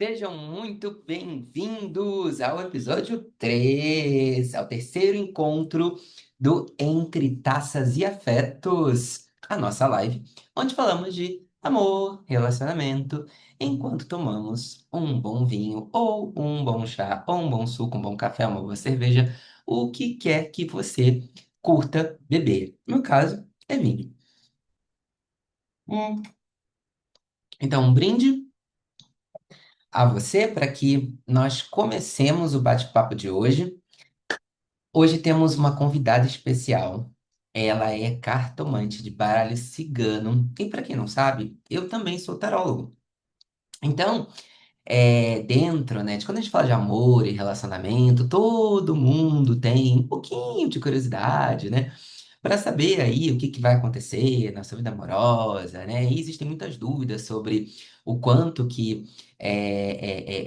Sejam muito bem-vindos ao episódio 3, ao terceiro encontro do Entre Taças e Afetos, a nossa live, onde falamos de amor, relacionamento, enquanto tomamos um bom vinho, ou um bom chá, ou um bom suco, um bom café, uma boa cerveja, o que quer que você curta beber. No meu caso, é vinho. Hum, Então, um brinde a você para que nós comecemos o bate-papo de hoje. Hoje temos uma convidada especial. Ela é cartomante de baralho cigano. E para quem não sabe, eu também sou tarólogo. Então, dentro, né, de quando a gente fala de amor e relacionamento, todo mundo tem um pouquinho de curiosidade, né? Para saber aí o que que vai acontecer na sua vida amorosa, né? E existem muitas dúvidas sobre o quanto que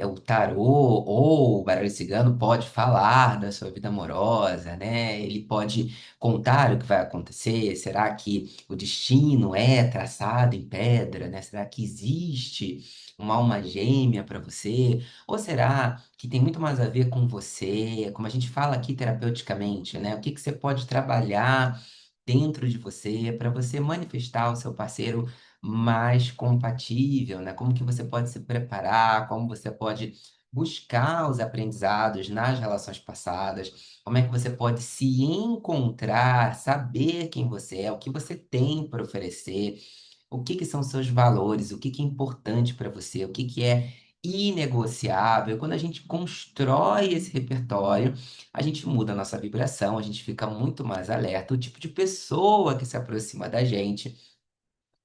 o tarô ou o baralho cigano pode falar da sua vida amorosa, né? Ele pode contar o que vai acontecer. Será que o destino é traçado em pedra, né? Será que existe uma alma gêmea para você? Ou será que tem muito mais a ver com você, como a gente fala aqui terapeuticamente, né? O que que você pode trabalhar dentro de você para você manifestar o seu parceiro mais compatível, né? Como que você pode se preparar, como você pode buscar os aprendizados nas relações passadas, como é que você pode se encontrar, saber quem você é, o que você tem para oferecer, o que que são seus valores, o que que é importante para você, o que que é inegociável. Quando a gente constrói esse repertório, a gente muda a nossa vibração, a gente fica muito mais alerta. O tipo de pessoa que se aproxima da gente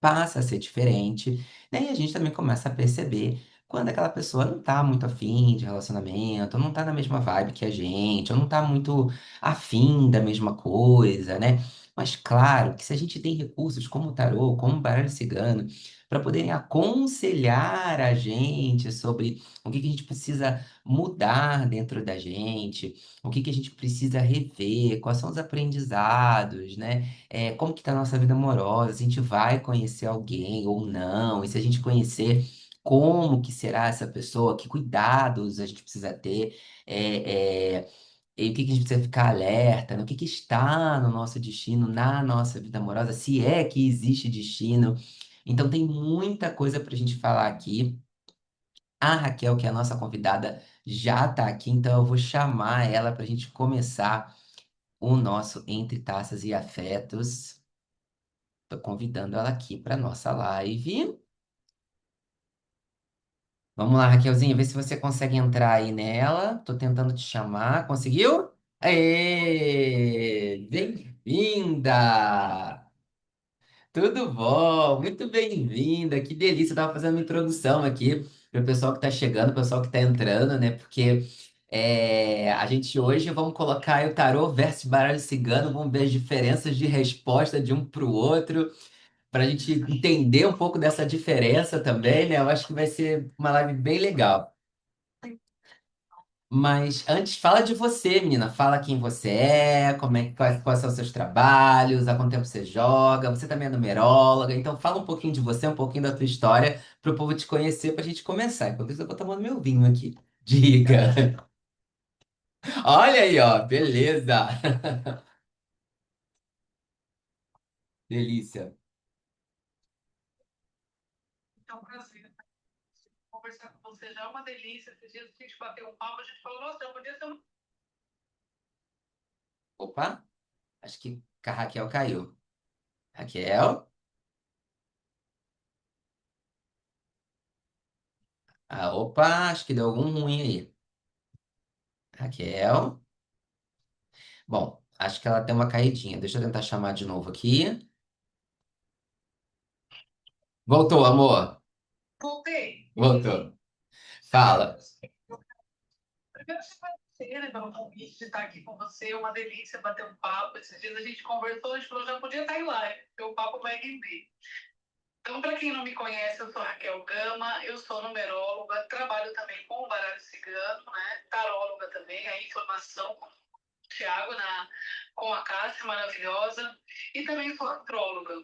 passa a ser diferente, né? E a gente também começa a perceber quando aquela pessoa não tá muito afim de relacionamento, ou não tá na mesma vibe que a gente, ou não tá muito afim da mesma coisa, né? Mas claro que se a gente tem recursos como o tarô, como o baralho cigano, para poderem aconselhar a gente sobre o que que a gente precisa mudar dentro da gente, o que que a gente precisa rever, quais são os aprendizados, né? Como que tá a nossa vida amorosa, se a gente vai conhecer alguém ou não, e se a gente conhecer, como que será essa pessoa, que cuidados a gente precisa ter, é, é, e o que que a gente precisa ficar alerta, né? O que que está no nosso destino, na nossa vida amorosa, se é que existe destino. Então tem muita coisa para a gente falar aqui. A Raquel, que é a nossa convidada, já está aqui, então eu vou chamar ela para a gente começar o nosso Entre Taças e Afetos. Tô convidando ela aqui para nossa live. Vamos lá, Raquelzinha, vê se você consegue entrar aí nela. Tô tentando te chamar. Conseguiu? Aê! Bem-vinda! Tudo bom? Muito bem-vinda. Que delícia. Eu tava fazendo uma introdução aqui para o pessoal que tá chegando, o pessoal que tá entrando, né? Porque a gente hoje vamos colocar aí o tarô versus baralho cigano, vamos ver as diferenças de resposta de um para o outro, para a gente entender um pouco dessa diferença também, né? Eu acho que vai ser uma live bem legal. Mas antes, fala de você, menina. Fala quem você é, quais são os seus trabalhos, há quanto tempo você joga. Você também é numeróloga, então fala um pouquinho de você, um pouquinho da tua história, para o povo te conhecer, para a gente começar. Enquanto isso, eu vou tomando meu vinho aqui. Diga. Olha aí, ó, beleza. Delícia. Então, prazer conversar com você já é uma delícia. Esses dias a gente bateu um papo, a gente falou, nossa, já podia ser um. Opa, acho que a Raquel caiu. Raquel? Ah, opa, acho que deu algum ruim aí. Raquel? Bom, acho que ela tem uma caidinha. Deixa eu tentar chamar de novo aqui. Voltou, amor. Voltei. Voltou. Fala. Primeiro, você agradecer, né, pelo convite de estar aqui com você. É uma delícia bater um papo. Esses dias a gente conversou, a gente falou, já podia estar em live, porque o papo vai render. Então, para quem não me conhece, eu sou Raquel Gama, eu sou numeróloga, trabalho também com o baralho cigano, né? Taróloga também, a informação com o Thiago, com a Cássia maravilhosa, e também sou astróloga.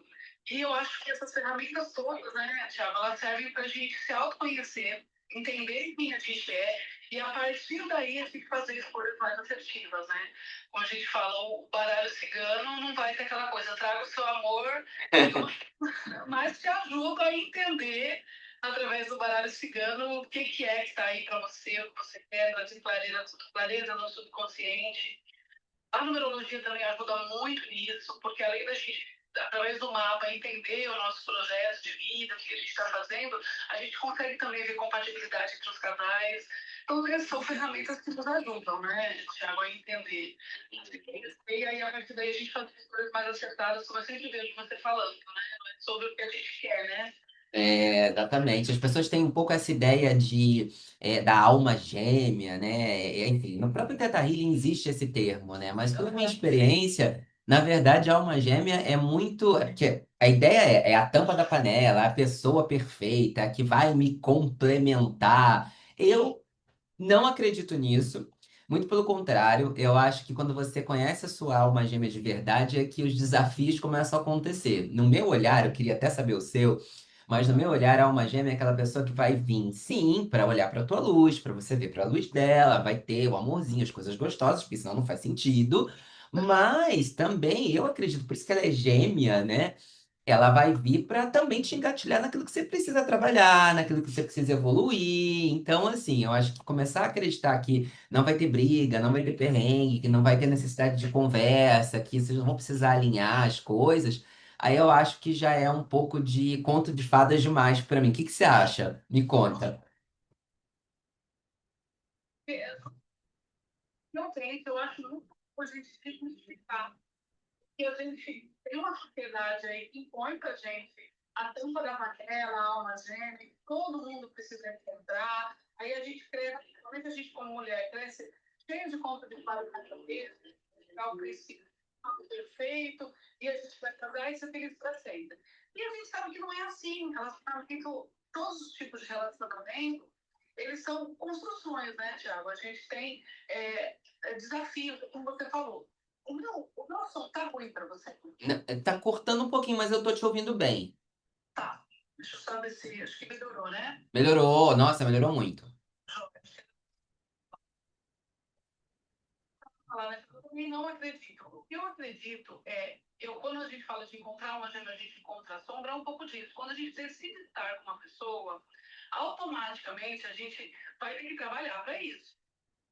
E eu acho que essas ferramentas todas, né, Thiago, elas servem para a gente se autoconhecer, entender quem a gente é e a partir daí a gente fazer escolhas mais assertivas, né? Como a gente fala, o baralho cigano não vai ter aquela coisa, traga o seu amor, mas te ajuda a entender através do baralho cigano o que é que está aí para você, o que você quer, trazer clareza no subconsciente. A numerologia também ajuda muito nisso, porque além da gente, através do mapa, entender o nosso projeto de vida, o que a gente está fazendo, a gente consegue também ver compatibilidade entre os canais. Então, essas são ferramentas que nos ajudam, né, Thiago, a entender. E aí, a partir daí, a gente faz as coisas mais acertadas, como eu sempre vejo você falando, né? Sobre o que a gente quer, né? É, exatamente. As pessoas têm um pouco essa ideia da alma gêmea, né? Enfim, no próprio Teta Healing existe esse termo, né? Mas pela minha experiência, na verdade, a alma gêmea é muito. Porque a ideia é a tampa da panela, a pessoa perfeita, a que vai me complementar. Eu não acredito nisso. Muito pelo contrário, eu acho que quando você conhece a sua alma gêmea de verdade, é que os desafios começam a acontecer. No meu olhar, eu queria até saber o seu, mas no meu olhar, a alma gêmea é aquela pessoa que vai vir, sim, para olhar para tua luz, para você ver para a luz dela, vai ter o amorzinho, as coisas gostosas, porque senão não faz sentido. Mas também eu acredito, por isso que ela é gêmea, né? Ela vai vir para também te engatilhar naquilo que você precisa trabalhar, naquilo que você precisa evoluir. Então, assim, eu acho que começar a acreditar que não vai ter briga, não vai ter perrengue, que não vai ter necessidade de conversa, que vocês não vão precisar alinhar as coisas, aí eu acho que já é um pouco de conto de fadas demais para mim. O que que você acha? Me conta. Realmente, eu acho muito bom a gente simplificar. E a gente tem uma sociedade aí que impõe pra gente a tampa da panela, a alma gêmea, que todo mundo precisa encontrar. Aí a gente cresce, principalmente a gente como mulher, cresce cheio de conta de fada na cabeça, o princípio perfeito, e a gente vai casar e ser feliz para sempre. E a gente sabe que não é assim. Elas sabem que todos os tipos de relacionamento, eles são construções, né, Tiago? A gente tem desafios, como você falou. O meu som tá ruim pra você. Tá cortando um pouquinho, mas eu tô te ouvindo bem. Tá. Deixa eu só ver se. Acho que melhorou, né? Melhorou, nossa, melhorou muito. Falar, né? Eu também não acredito. O que eu acredito é. Quando a gente fala de encontrar uma gema, a gente encontra a sombra, é um pouco disso. Quando a gente decide estar com uma pessoa, automaticamente a gente vai ter que trabalhar para isso.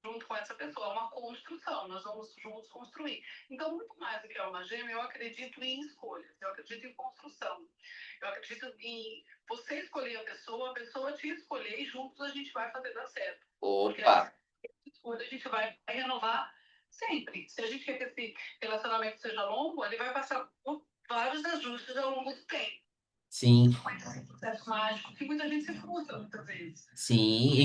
Junto com essa pessoa, é uma construção, nós vamos juntos construir. Então, muito mais do que uma gêmea, eu acredito em escolhas, eu acredito em construção, eu acredito em você escolher a pessoa te escolher e juntos a gente vai fazer dar certo. Porque Opa, essa escolha a gente vai renovar sempre. Se a gente quer que esse relacionamento seja longo, ele vai passar por vários ajustes ao longo do tempo. sim, Mas é um processo mágico que muita gente se frustra muitas vezes. sim.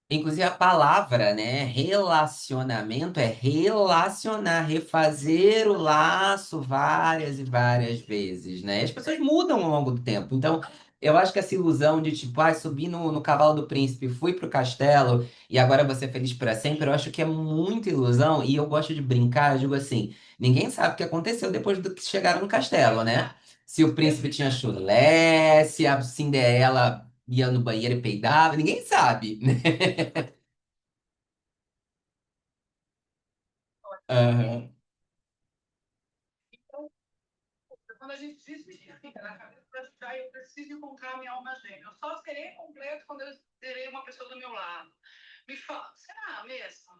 Inclusive a palavra, né, relacionamento é relacionar, refazer o laço várias e várias vezes, né? As pessoas mudam ao longo do tempo. Então, eu acho que essa ilusão de tipo, subi no cavalo do príncipe, fui pro castelo e agora você é feliz para sempre, eu acho que é muita ilusão e eu gosto de brincar, eu digo assim, ninguém sabe o que aconteceu depois do que chegaram no castelo, né? Se o príncipe tinha chulé, se a Cinderela ia no banheiro e peidava, ninguém sabe, né? Aham. Então, quando a gente desmistifica na cabeça da gente, eu preciso encontrar a minha alma gêmea. Eu só serei completo quando eu terei uma pessoa do meu lado. Me fala, será mesmo?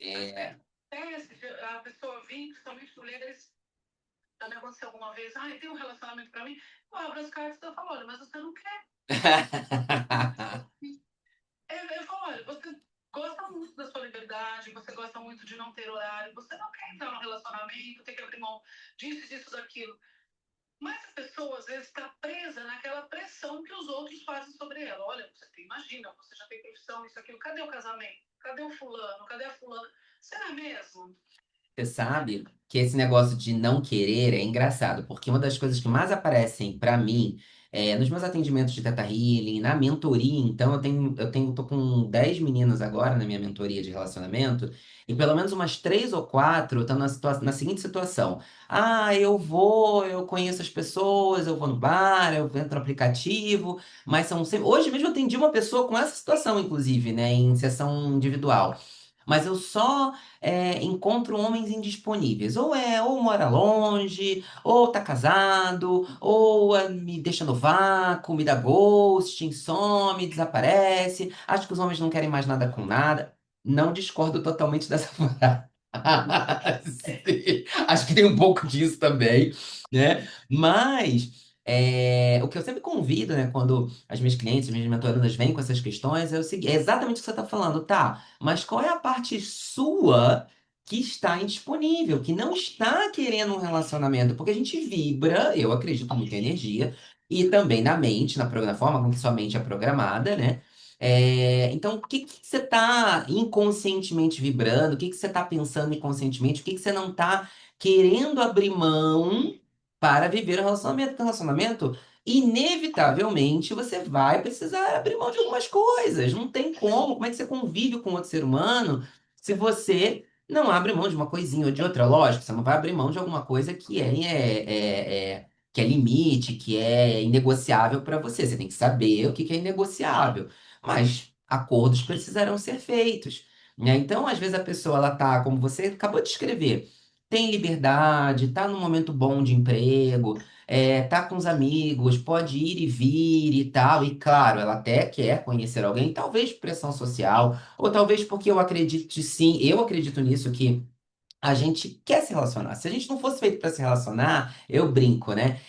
É, Acontece a pessoa vir, principalmente mulheres, já me aconteceu alguma vez, tem um relacionamento pra mim, eu abro as cartas e eu falo, olha, mas você não quer. Eu falo, olha, você gosta muito da sua liberdade, você gosta muito de não ter horário, você não quer entrar num relacionamento, ter que abrir mão disso, disso, daquilo. Mas a pessoa, às vezes, está presa naquela pressão que os outros fazem sobre ela. Olha, imagina, você já tem profissão, isso, aquilo. Cadê o casamento? Cadê o fulano? Cadê a fulana? Será mesmo? Você sabe que esse negócio de não querer é engraçado, porque uma das coisas que mais aparecem pra mim nos meus atendimentos de Teta Healing, na mentoria, então tô com 10 meninas agora na minha mentoria de relacionamento, e pelo menos umas 3 ou 4 estão na seguinte situação. Ah, eu conheço as pessoas, eu vou no bar, eu entro no aplicativo, mas são sempre. Hoje mesmo eu atendi uma pessoa com essa situação, inclusive, né, em sessão individual. Mas eu só encontro homens indisponíveis. Ou mora longe, ou tá casado, ou me deixa no vácuo, me dá ghosting, some, desaparece. Acho que os homens não querem mais nada com nada. Não discordo totalmente dessa frase. Acho que tem um pouco disso também, né? Mas o que eu sempre convido, né, quando as minhas clientes, as minhas mentorandas vêm com essas questões, é o seguinte, é exatamente o que você está falando, tá? Mas qual é a parte sua que está indisponível, que não está querendo um relacionamento? Porque a gente vibra, eu acredito muito em energia, e também na mente, na forma com que sua mente é programada, né? Então, o que que você está inconscientemente vibrando? O que que você está pensando inconscientemente? O que que você não está querendo abrir mão para viver um relacionamento? Porque um relacionamento, inevitavelmente, você vai precisar abrir mão de algumas coisas. Não tem como. Como é que você convive com outro ser humano se você não abre mão de uma coisinha ou de outra? Lógico, você não vai abrir mão de alguma coisa que é limite, que é inegociável para você. Você tem que saber o que que é inegociável. Mas acordos precisarão ser feitos, né? Então, às vezes a pessoa ela tá, como você acabou de escrever, tem liberdade, tá num momento bom de emprego, tá com os amigos, pode ir e vir e tal. E claro, ela até quer conhecer alguém, talvez por pressão social, ou talvez porque eu acredito sim, eu acredito nisso que a gente quer se relacionar. Se a gente não fosse feito para se relacionar, eu brinco, né?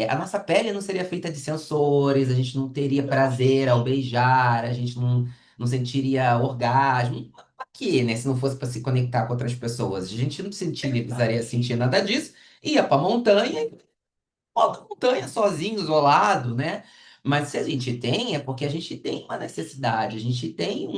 A nossa pele não seria feita de sensores, a gente não teria prazer ao beijar, a gente não sentiria orgasmo. Pra quê, né? Se não fosse para se conectar com outras pessoas, a gente não sentiria, precisaria sentir nada disso, ia para montanha alta montanha sozinho, isolado, né? Mas se a gente tem, é porque a gente tem uma necessidade, a gente tem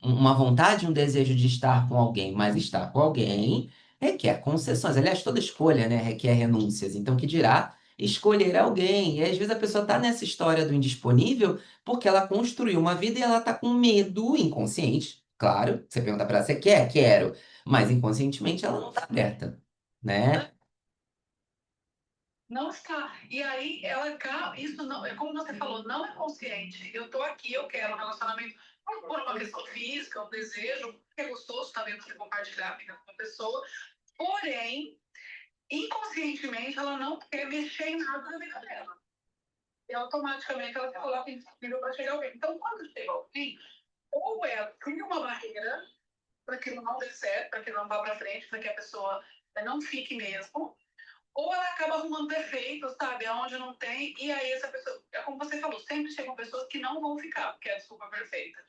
uma vontade, um desejo de estar com alguém, mas estar com alguém requer concessões. Aliás, toda escolha, né, requer renúncias. Então, que dirá escolher alguém? E às vezes a pessoa está nessa história do indisponível porque ela construiu uma vida e ela está com medo inconsciente. Claro, você pergunta para ela, você quer? Quero. Mas inconscientemente ela não está aberta, né? Não está. E aí ela acaba, isso não, é como você falou, não é consciente. Eu tô aqui, eu quero um relacionamento por uma questão física, um desejo, porque é gostoso também você compartilhar a vida com uma pessoa. Porém, inconscientemente, ela não quer mexer em nada na vida dela. E automaticamente ela se coloca indisponível para chegar alguém. Então, quando chega alguém, ou ela cria uma barreira para que não dê certo, para que não vá para frente, para que a pessoa não fique mesmo, ou ela acaba arrumando defeitos, sabe? Aonde não tem, e aí essa pessoa, é como você falou, sempre chegam pessoas que não vão ficar, porque é a desculpa perfeita.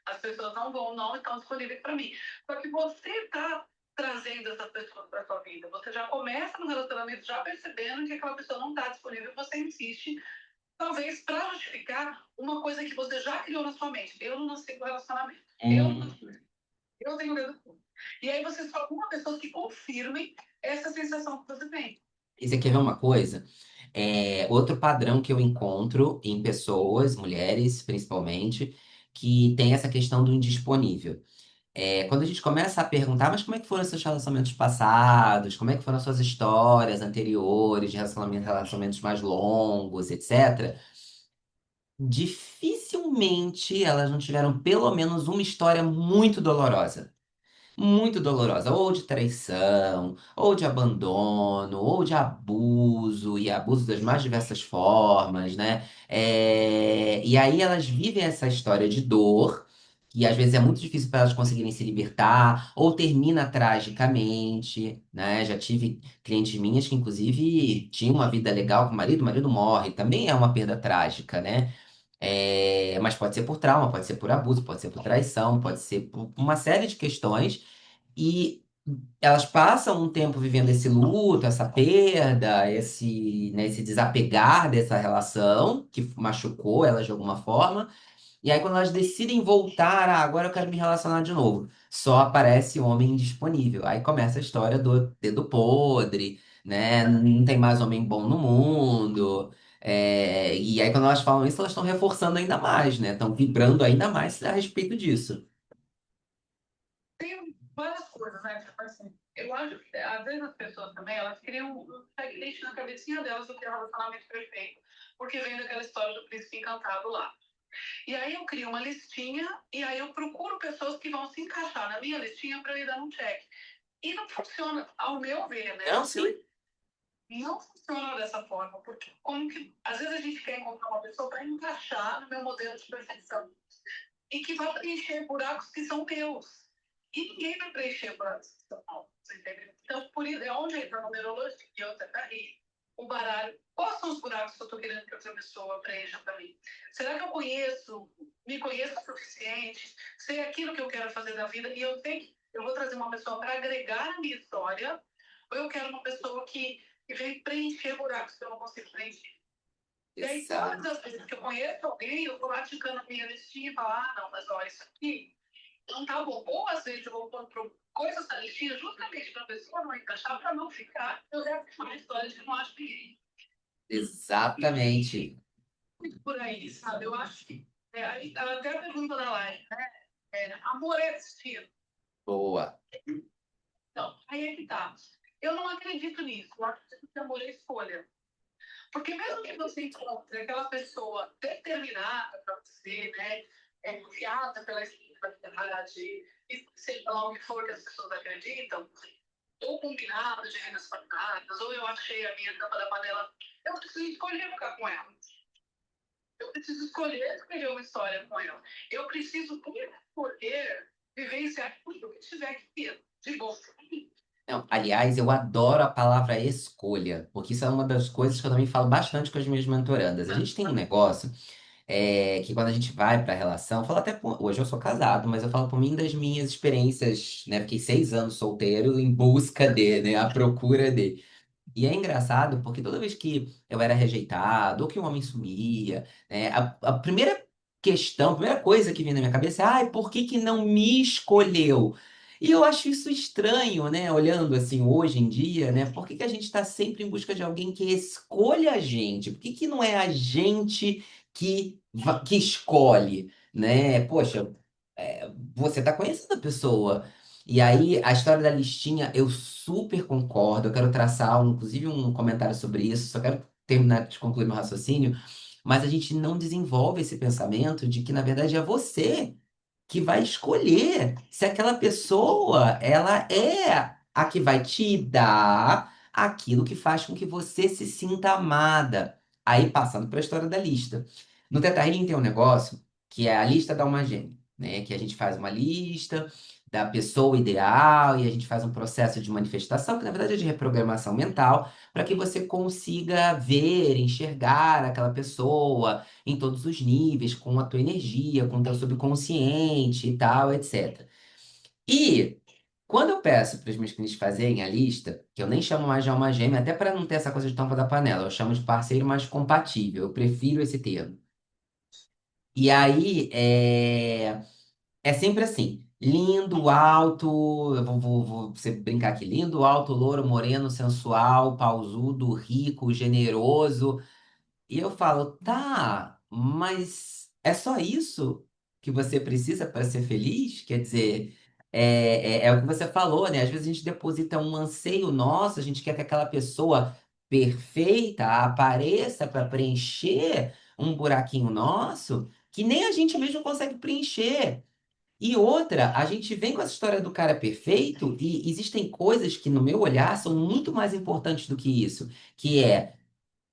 As pessoas não estão disponíveis para mim. Só que você está trazendo essas pessoas para sua vida. Você já começa no relacionamento já percebendo que aquela pessoa não está disponível, você insiste, talvez para justificar uma coisa que você já criou na sua mente. Eu não nasci com relacionamento. Eu tenho medo. E aí você só uma pessoa que confirme essa sensação que você tem. E você quer ver uma coisa? Outro padrão que eu encontro em pessoas, mulheres principalmente, que tem essa questão do indisponível. Quando a gente começa a perguntar, mas como é que foram seus relacionamentos passados? Como é que foram as suas histórias anteriores de relacionamentos mais longos, etc. Dificilmente elas não tiveram pelo menos uma história muito dolorosa, ou de traição, ou de abandono, ou de abuso, e abuso das mais diversas formas, né? E aí elas vivem essa história de dor, que às vezes é muito difícil para elas conseguirem se libertar, ou termina tragicamente, né? Já tive clientes minhas que, inclusive, tinham uma vida legal com o marido morre, também é uma perda trágica, né? Mas pode ser por trauma, pode ser por abuso, pode ser por traição, pode ser por uma série de questões. E elas passam um tempo vivendo esse luto, essa perda, esse desapegar dessa relação que machucou elas de alguma forma. E aí, quando elas decidem voltar, ah, agora eu quero me relacionar de novo, só aparece homem disponível. Aí começa a história do dedo podre, né? Não tem mais homem bom no mundo. E aí, quando elas falam isso, elas estão reforçando ainda mais, né? Estão vibrando ainda mais a respeito disso. Tem várias coisas, né? Tipo assim, eu acho que às vezes as pessoas também, elas criam um checklist na cabecinha delas do que é um relacionamento perfeito, porque vem daquela história do príncipe encantado lá. E aí eu crio uma listinha e aí eu procuro pessoas que vão se encaixar na minha listinha para eu ir dando um check. E não funciona, ao meu ver, né? Não, sim. Não funciona dessa forma, porque como que às vezes a gente quer encontrar uma pessoa para encaixar no meu modelo de perfeição e que vai preencher buracos que são meus. E ninguém vai preencher buracos que são meus, entendeu? Então, por isso, é onde entra a numerologia, eu aí, o baralho. Quais são os buracos que eu estou querendo que outra pessoa preencha para mim? Será que eu conheço, me conheço o suficiente? Sei aquilo que eu quero fazer da vida e eu sei que eu vou trazer uma pessoa para agregar a minha história ou eu quero uma pessoa que vem preencher buracos que eu não consigo preencher? E aí, todas Exato. as vezes que eu conheço alguém, eu vou praticando a minha listinha e falo, ah, não, mas olha, isso aqui não tá bom. Ou às vezes eu vou pondo coisas na listinha justamente para a pessoa não encaixar, para não ficar. Eu já fiz uma história de não acho ninguém. Exatamente. Muito por aí, sabe? Eu acho que. Até a pergunta da live, né? Amor é destino. Boa. Então, aí é que tá. Eu não acredito nisso. Eu acredito que amor é escolha. Porque mesmo que você encontre aquela pessoa determinada para você, né, guiada pela espiritualidade, e seja lá o que for que as pessoas acreditam, ou combinado de rendas pactadas, ou eu achei a minha tampa da panela, eu preciso escolher ficar com ela. Eu preciso escolher uma história com ela. Eu preciso poder vivenciar tudo que tiver que ter de bom. Não, aliás, eu adoro a palavra escolha, porque isso é uma das coisas que eu também falo bastante com as minhas mentorandas. A gente tem um negócio que quando a gente vai para a relação, hoje eu sou casado, mas eu falo por mim das minhas experiências, né? Fiquei 6 anos solteiro em busca de, né? À procura de. E é engraçado porque toda vez que eu era rejeitado ou que um homem sumia, né, a primeira questão, a primeira coisa que vinha na minha cabeça é, ai, por que que não me escolheu? E eu acho isso estranho, né? Olhando assim hoje em dia, né? Por que que a gente está sempre em busca de alguém que escolha a gente? Por que que não é a gente que escolhe, né? Poxa, você está conhecendo a pessoa. E aí, a história da listinha, eu super concordo. Eu quero traçar, inclusive, um comentário sobre isso. Só quero terminar de concluir meu raciocínio. Mas a gente não desenvolve esse pensamento de que, na verdade, é você que vai escolher se aquela pessoa ela é a que vai te dar aquilo que faz com que você se sinta amada. Aí, passando para a história da lista. No Teta Healing tem um negócio que é a lista da alma gêmea, né? Que a gente faz uma lista da pessoa ideal e a gente faz um processo de manifestação, que na verdade é de reprogramação mental, para que você consiga ver, enxergar aquela pessoa em todos os níveis, com a tua energia, com o teu subconsciente e tal, etc. E quando eu peço para os meus clientes fazerem a lista, que eu nem chamo mais de alma gêmea, até para não ter essa coisa de tampa da panela, eu chamo de parceiro mais compatível, eu prefiro esse termo. E aí, é sempre assim, lindo, alto, vou você brincar aqui, lindo, alto, louro, moreno, sensual, pausudo, rico, generoso. E eu falo, tá, mas é só isso que você precisa para ser feliz? Quer dizer, é o que você falou, né? Às vezes a gente deposita um anseio nosso, a gente quer que aquela pessoa perfeita apareça para preencher um buraquinho nosso que nem a gente mesmo consegue preencher. E outra, a gente vem com essa história do cara perfeito e existem coisas que, no meu olhar, são muito mais importantes do que isso, que é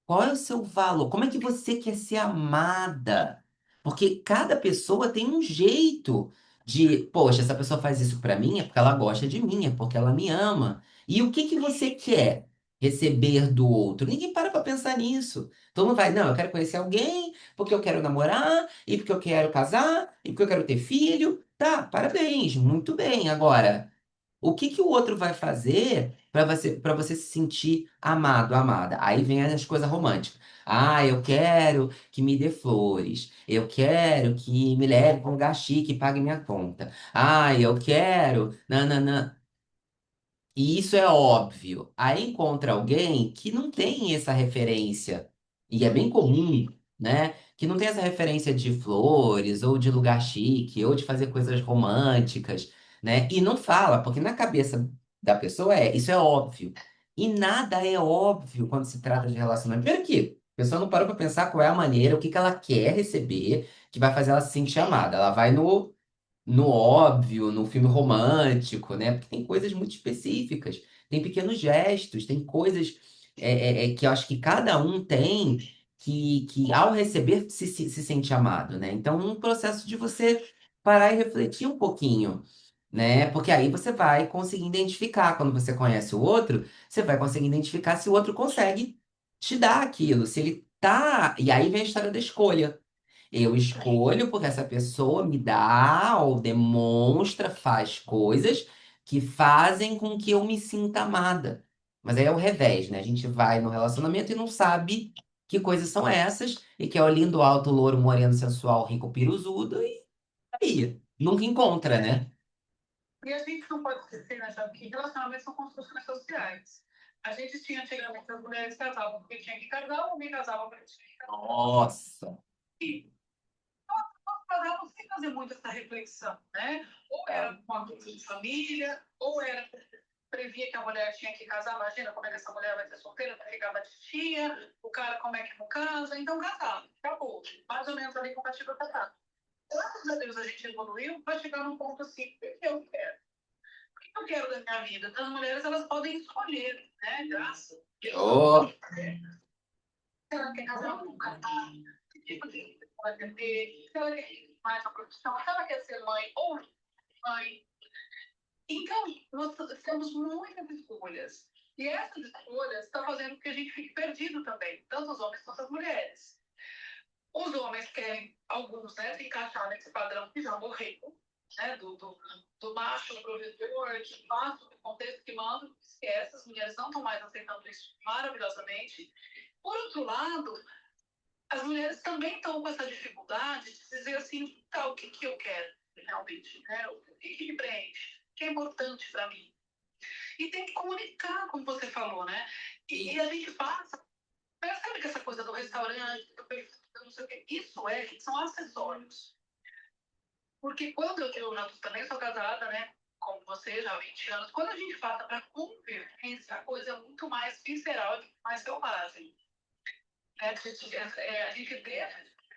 qual é o seu valor? Como é que você quer ser amada? Porque cada pessoa tem um jeito de, poxa, essa pessoa faz isso pra mim é porque ela gosta de mim, é porque ela me ama. E o que que você quer receber do outro? Ninguém para pra pensar nisso. Todo mundo vai, não, eu quero conhecer alguém, porque eu quero namorar, e porque eu quero casar, e porque eu quero ter filho. Tá, parabéns, muito bem. Agora, o que que o outro vai fazer para você se sentir amado, amada? Aí vem as coisas românticas. Ah, eu quero que me dê flores. Eu quero que me leve para um lugar chique e pague minha conta. Ah, eu quero. Nananã. E isso é óbvio. Aí encontra alguém que não tem essa referência, e é bem comum, né? Que não tem essa referência de flores, ou de lugar chique, ou de fazer coisas românticas, né? E não fala, porque na cabeça da pessoa isso é óbvio. E nada é óbvio quando se trata de relacionamento. Primeiro que a pessoa não parou para pensar qual é a maneira, o que que ela quer receber, que vai fazer ela se sentir amada. Ela vai no óbvio, no filme romântico, né? Porque tem coisas muito específicas, tem pequenos gestos, tem coisas que eu acho que cada um tem que ao receber se sente amado, né? Então, um processo de você parar e refletir um pouquinho, né? Porque aí você vai conseguir identificar, quando você conhece o outro, você vai conseguir identificar se o outro consegue te dar aquilo, se ele tá. E aí vem a história da escolha. Eu escolho porque essa pessoa me dá ou demonstra, faz coisas que fazem com que eu me sinta amada. Mas aí é o revés, né? A gente vai no relacionamento e não sabe que coisas são essas, e que é o lindo, alto, louro, moreno, sensual, rico, piruzudo, e aí, nunca encontra, né? E a gente não pode esquecer, né, Jabu, que relacionamentos são construções sociais. A gente tinha antigamente as mulheres casavam porque tinha que casar, o homem casava porque tinha que casar. Nossa. E nós casávamos sem fazer muito essa reflexão, né? Ou era uma coisa de família, ou era previa que a mulher tinha que casar. Imagina como é que essa mulher vai ser solteira, vai ficar batitinha, o cara como é que não casa. Então, casar, acabou. Mais ou menos ali compatível a casar. Graças a Deus a gente evoluiu para chegar num ponto assim, o que eu quero? O que eu quero da minha vida? As mulheres, elas podem escolher, né? Graças a Oh, Deus. Se ela quer casar com um casar, que tipo de vida ela quer ter, se ela quer mais uma profissão, se ela quer ser mãe ou mãe. Então, nós temos muitas escolhas. E essas escolhas estão fazendo com que a gente fique perdido também, tanto os homens quanto as mulheres. Os homens querem, alguns, né, se encaixar nesse padrão que já morreu, né, do macho provedor, que faz o contexto que manda, esquece, as mulheres não estão mais aceitando isso maravilhosamente. Por outro lado, as mulheres também estão com essa dificuldade de dizer assim, tá, o que, que eu quero realmente, né? O que me preenche, o que é importante para mim. E tem que comunicar, como você falou, né? E a gente passa, percebe que essa coisa do restaurante, do não sei o quê, são acessórios. Porque quando eu já também sou casada, né? Como você, já há 20 anos, quando a gente passa para convivência, a coisa é muito mais visceral e mais selvagem. A gente vê,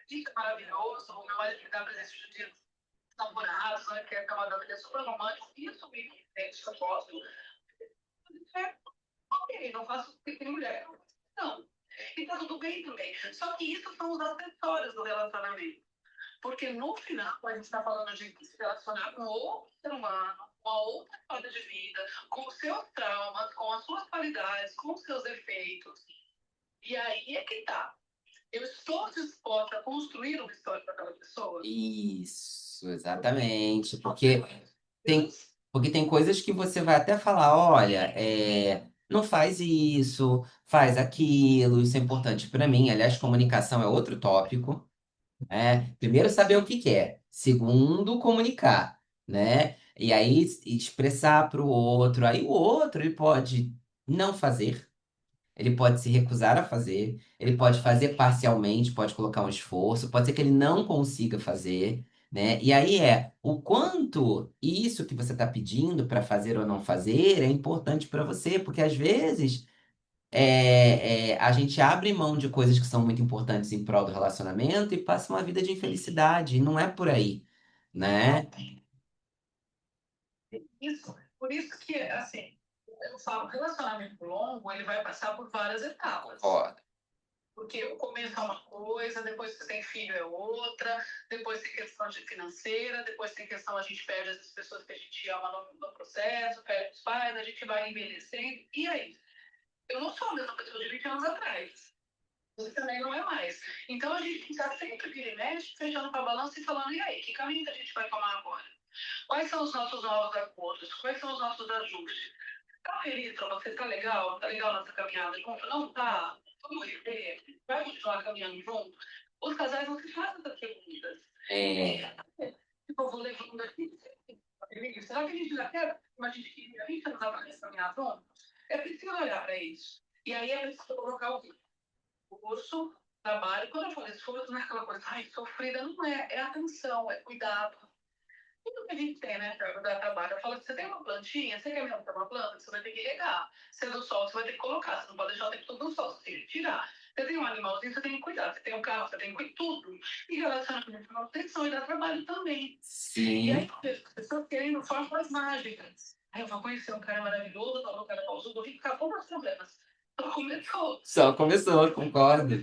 fica maravilhoso, o meu marido me dá presente de dia dos namorados, né? Que é uma data super romântica, isso me entende, eu posso. É, ok, não faço porque tem mulher. Não. E tá tudo bem também. Só que isso são os acessórios do relacionamento. Porque no final, a gente está falando de se relacionar com outro ser humano, com a outra história de vida, com os seus traumas, com as suas qualidades, com os seus defeitos. E aí é que tá. Eu estou disposta a construir uma história para aquela pessoa? isso, exatamente. Porque tem coisas que você vai até falar, olha, não faz isso, faz aquilo, isso é importante para mim. Aliás, comunicação é outro tópico, né? Primeiro, saber o que quer. Segundo, comunicar, né? E aí expressar para o outro. Aí o outro, ele pode não fazer. Ele pode se recusar a fazer, ele pode fazer parcialmente, pode colocar um esforço, pode ser que ele não consiga fazer, né? E aí o quanto isso que você está pedindo para fazer ou não fazer é importante para você, porque às vezes a gente abre mão de coisas que são muito importantes em prol do relacionamento e passa uma vida de infelicidade, e não é por aí, né? Isso. Por isso que, assim, eu falo, relacionamento longo, ele vai passar por várias etapas. Concordo. Porque o começo é uma coisa, depois que você tem filho é outra, depois tem questão de financeira, depois tem questão a gente perde as pessoas que a gente ama no processo, perde os pais, a gente vai envelhecendo. E aí? Eu não sou a mesma pessoa de 20 anos atrás. você também não é mais. Então a gente está sempre vira e mexe, fechando para a balança e falando, e aí, que caminho que a gente vai tomar agora? Quais são os nossos novos acordos? Quais são os nossos ajustes? Tá feliz para você? Tá legal? Tá legal nessa caminhada junto? Não tá? Vamos rever? Vai continuar caminhando junto? Os casais não se fazem essas perguntas. É, Tipo, eu vou levando aqui. Será que a gente já quer, como a gente queria 20 anos atrás caminhar junto? É preciso olhar para isso. E aí é preciso colocar o curso, trabalho. Quando eu falo esforço, não é aquela coisa, ai, sofrida, não é. É atenção, é cuidado. Tudo que a gente tem, né, para dar trabalho. Eu falo que você tem uma plantinha, você quer mesmo ter uma planta, você vai ter que regar. Se é do sol, você vai ter que colocar. Você não pode deixar o tempo todo no sol, você tem que tirar. Você tem um animalzinho, você tem que cuidar. Você tem um carro, você tem que cuidar. Tudo. E relacionamento com manutenção e dá trabalho também. E aí, sim, as pessoas querendo fórmulas mágicas. Aí eu vou conhecer um cara maravilhoso, falou um cara pausudo, e acabou meus problemas. Então começou só começou, concordo.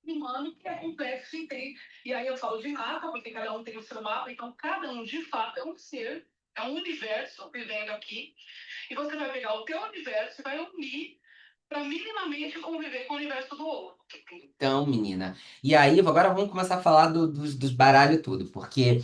humano que é complexo e tem. E aí eu falo de mapa, porque cada um tem o seu mapa, então cada um de fato é um ser, é um universo vivendo aqui, e você vai pegar o teu universo e vai unir para minimamente conviver com o universo do outro. Então, menina. E aí, agora vamos começar a falar dos baralhos tudo, porque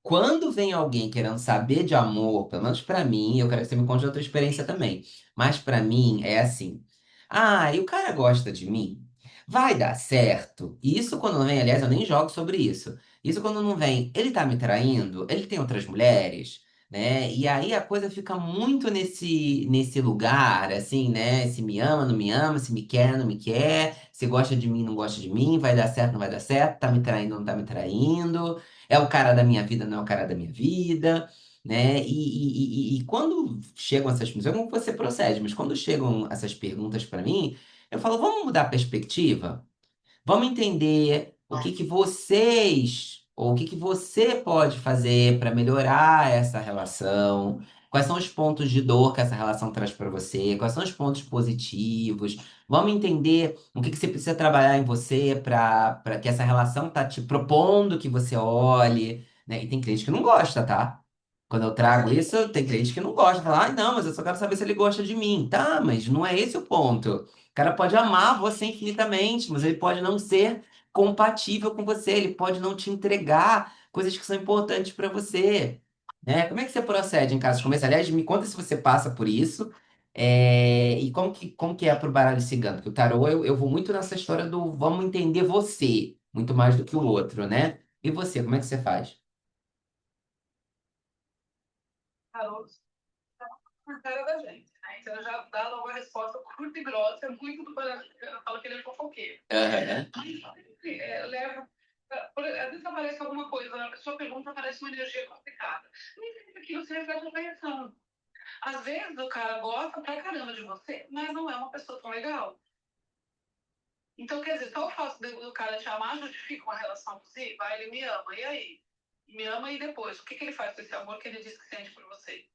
quando vem alguém querendo saber de amor, pelo menos pra mim, eu quero que você me conte a tua experiência também. Mas pra mim é assim: ah, e o cara gosta de mim? Vai dar certo? E isso quando não vem, aliás, eu nem jogo sobre isso. Isso quando não vem, ele tá me traindo? Ele tem outras mulheres? Né? E aí a coisa fica muito nesse lugar, assim, né? Se me ama, não me ama, se me quer, não me quer, se gosta de mim, não gosta de mim, vai dar certo, não vai dar certo, tá me traindo, não tá me traindo. É o cara da minha vida, não é o cara da minha vida, né? E quando chegam essas perguntas, como você procede, mas quando chegam essas perguntas para mim, eu falo, vamos mudar a perspectiva? Vamos entender o que que vocês, ou o que que você pode fazer para melhorar essa relação. Quais são os pontos de dor que essa relação traz para você? Quais são os pontos positivos? Vamos entender o que que você precisa trabalhar em você para que essa relação tá te propondo que você olhe, né? E tem cliente que não gosta, tá? Quando eu trago isso, tem cliente que não gosta, fala, ai, não, mas eu só quero saber se ele gosta de mim. Tá, mas não é esse o ponto. O cara pode amar você infinitamente, mas ele pode não ser compatível com você, ele pode não te entregar coisas que são importantes para você, né? Como é que você procede em casos como esse? Aliás, me conta se você passa por isso, e como que é pro baralho cigano? Porque o tarô, eu vou muito nessa história do vamos entender você, muito mais do que o outro, né? E você, como é que você faz? Parou por cara da gente. Né? Então já dá logo a resposta curta e grossa, muito do Paraná. Eu falo que ele é fofoqueiro. Aham. Leva. Às vezes aparece alguma coisa, a sua pergunta parece uma energia complicada. Nem sempre aquilo se reflete na reação. Às vezes o cara gosta pra caramba de você, mas não é uma pessoa tão legal. Então, quer dizer, só o fato do cara te amar justifica uma relação possível? Ah, ele me ama, e aí? Me ama e depois? O que, que ele faz com esse amor que ele diz que sente por você?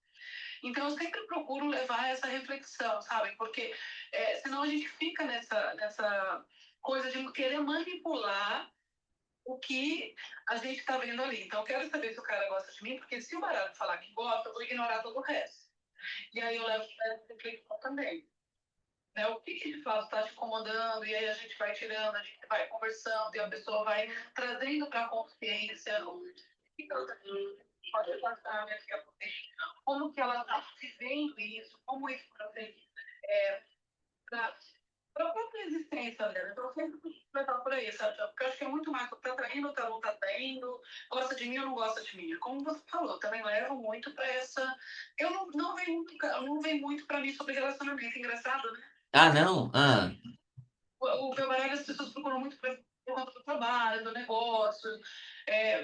Então, eu sempre procuro levar essa reflexão, sabe? Porque senão a gente fica nessa coisa de querer manipular o que a gente está vendo ali. Então, eu quero saber se o cara gosta de mim, porque se o barato falar que gosta, eu vou ignorar todo o resto. E aí eu levo essa reflexão também. Né? O que, que de fato está te incomodando? E aí a gente vai tirando, a gente vai conversando, e a pessoa vai trazendo para a consciência o que ela está pode passar, né? Como que ela está vivendo isso, como isso para para a própria existência dela. Então, eu sempre completar por aí, sabe? Porque eu acho que é muito mais, tá traindo, tá não tá traindo, gosta de mim ou não gosta de mim. Como você falou, eu também levo muito para essa. Eu não vem muito para mim sobre relacionamento. Engraçado, né? Ah, não? Ah. O meu baralho as pessoas procuram muito por conta do trabalho, do negócio.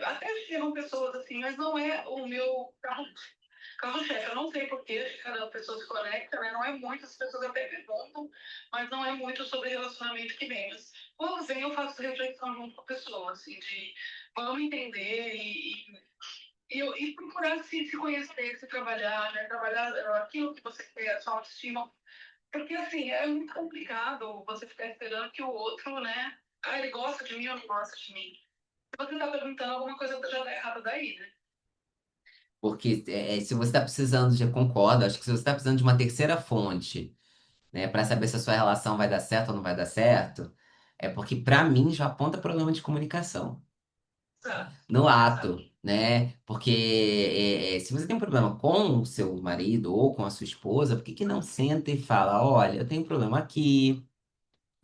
Até chegam pessoas assim, mas não é o meu carro-chefe. Eu não sei por que cada pessoa se conecta, né? Não é muito, as pessoas até perguntam, mas não é muito sobre relacionamento que vem. Mas quando vem, eu faço reflexão junto com a pessoa, assim, de vamos entender e procurar se conhecer, se trabalhar, né? Trabalhar aquilo que você quer, a sua autoestima. Porque, assim, é muito complicado você ficar esperando que o outro, né? Ah, ele gosta de mim ou não gosta de mim. Se você tá perguntando alguma coisa já tá errada daí, né? Porque se você está precisando, já concordo, acho que se você está precisando de uma terceira fonte, né, para saber se a sua relação vai dar certo ou não vai dar certo, É porque, pra mim, já aponta problema de comunicação. Exato, No exato. ato, né? Porque se você tem um problema com o seu marido ou com a sua esposa, por que que não senta e fala, olha, eu tenho um problema aqui,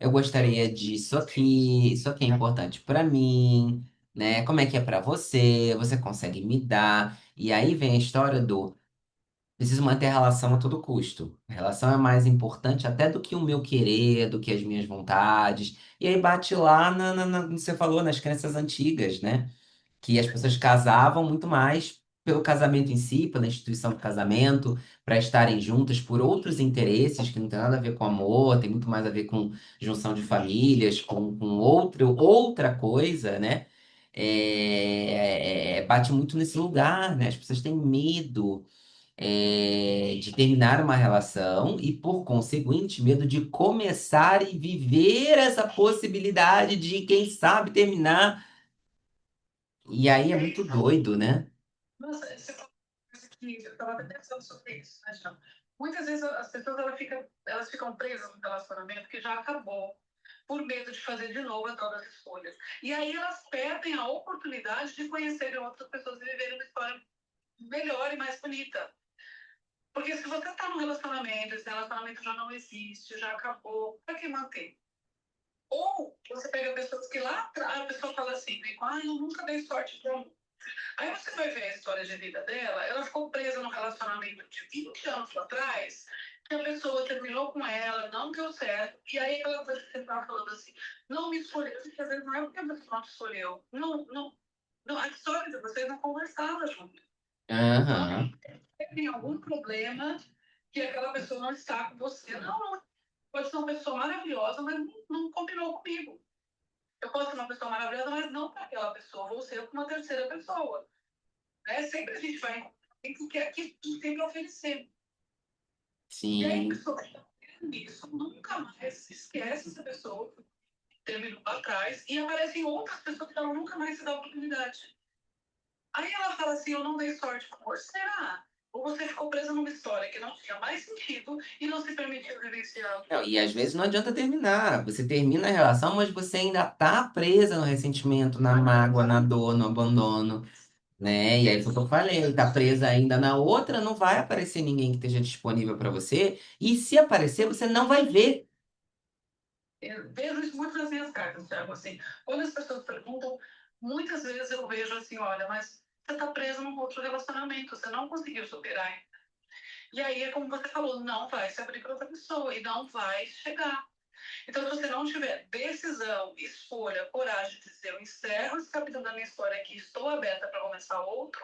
eu gostaria disso aqui, isso aqui é importante pra mim, né? Como é que é pra você? Você consegue me dar? E aí vem a história do preciso manter a relação a todo custo. A relação é mais importante até do que o meu querer, do que as minhas vontades. E aí bate lá no que você falou, nas crenças antigas, né? Que as pessoas casavam muito mais pelo casamento em si, pela instituição do casamento, para estarem juntas por outros interesses que não tem nada a ver com amor, tem muito mais a ver com junção de famílias, com outra coisa, né? Bate muito nesse lugar, né? As pessoas têm medo, de terminar uma relação e, por conseguinte, medo de começar e viver essa possibilidade de, quem sabe, terminar. E aí é muito doido, né? Nossa, você falou uma coisa que eu estava até pensando sobre isso, né, Jean? Muitas vezes as pessoas elas ficam presas no relacionamento que já acabou, por medo de fazer de novo a tal das escolhas. E aí elas perdem a oportunidade de conhecerem outras pessoas e viverem uma história melhor e mais bonita. Porque se você está num relacionamento, esse relacionamento já não existe, já acabou, para que manter? Ou você pega pessoas que lá atrás, a pessoa fala assim, eu nunca dei sorte para um. Aí você vai ver a história de vida dela, ela ficou presa num relacionamento de 20 anos atrás, que a pessoa terminou com ela, não deu certo, e aí aquela coisa que você estava falando assim, não me escolheu, porque às vezes não é porque a pessoa não te escolheu, não, a história de vocês não conversava junto. Não Aham. tem algum problema que aquela pessoa não está com você. Não, pode ser uma pessoa maravilhosa, mas não combinou comigo. Eu posso ser uma pessoa maravilhosa, mas não para aquela pessoa, vou ser uma terceira pessoa. Né? Sempre a gente vai encontrar alguém que tem para oferecer. E aí a Sim. pessoa está nisso, nunca mais esquece essa pessoa, terminou lá atrás, e aparecem outras pessoas que ela nunca mais se dá oportunidade. Aí ela fala assim: eu não dei sorte com amor. Será? Ou você ficou presa numa história que não tinha mais sentido e não se permitiu vivenciar. Não, e às vezes não adianta terminar. Você termina a relação, mas você ainda tá presa no ressentimento, na mágoa, na dor, no abandono, né? E aí foi o que eu falei, tá presa ainda na outra, não vai aparecer ninguém que esteja disponível para você. E se aparecer, você não vai ver. Eu vejo isso muito nas minhas cartas, Thiago. Assim, quando as pessoas perguntam, muitas vezes eu vejo assim: olha, mas você está preso num outro relacionamento, você não conseguiu superar. E aí é como você falou: não vai se abrir para outra pessoa e não vai chegar. Então, se você não tiver decisão, escolha, coragem de dizer: eu encerro esse capítulo da minha história aqui, estou aberta para começar outro,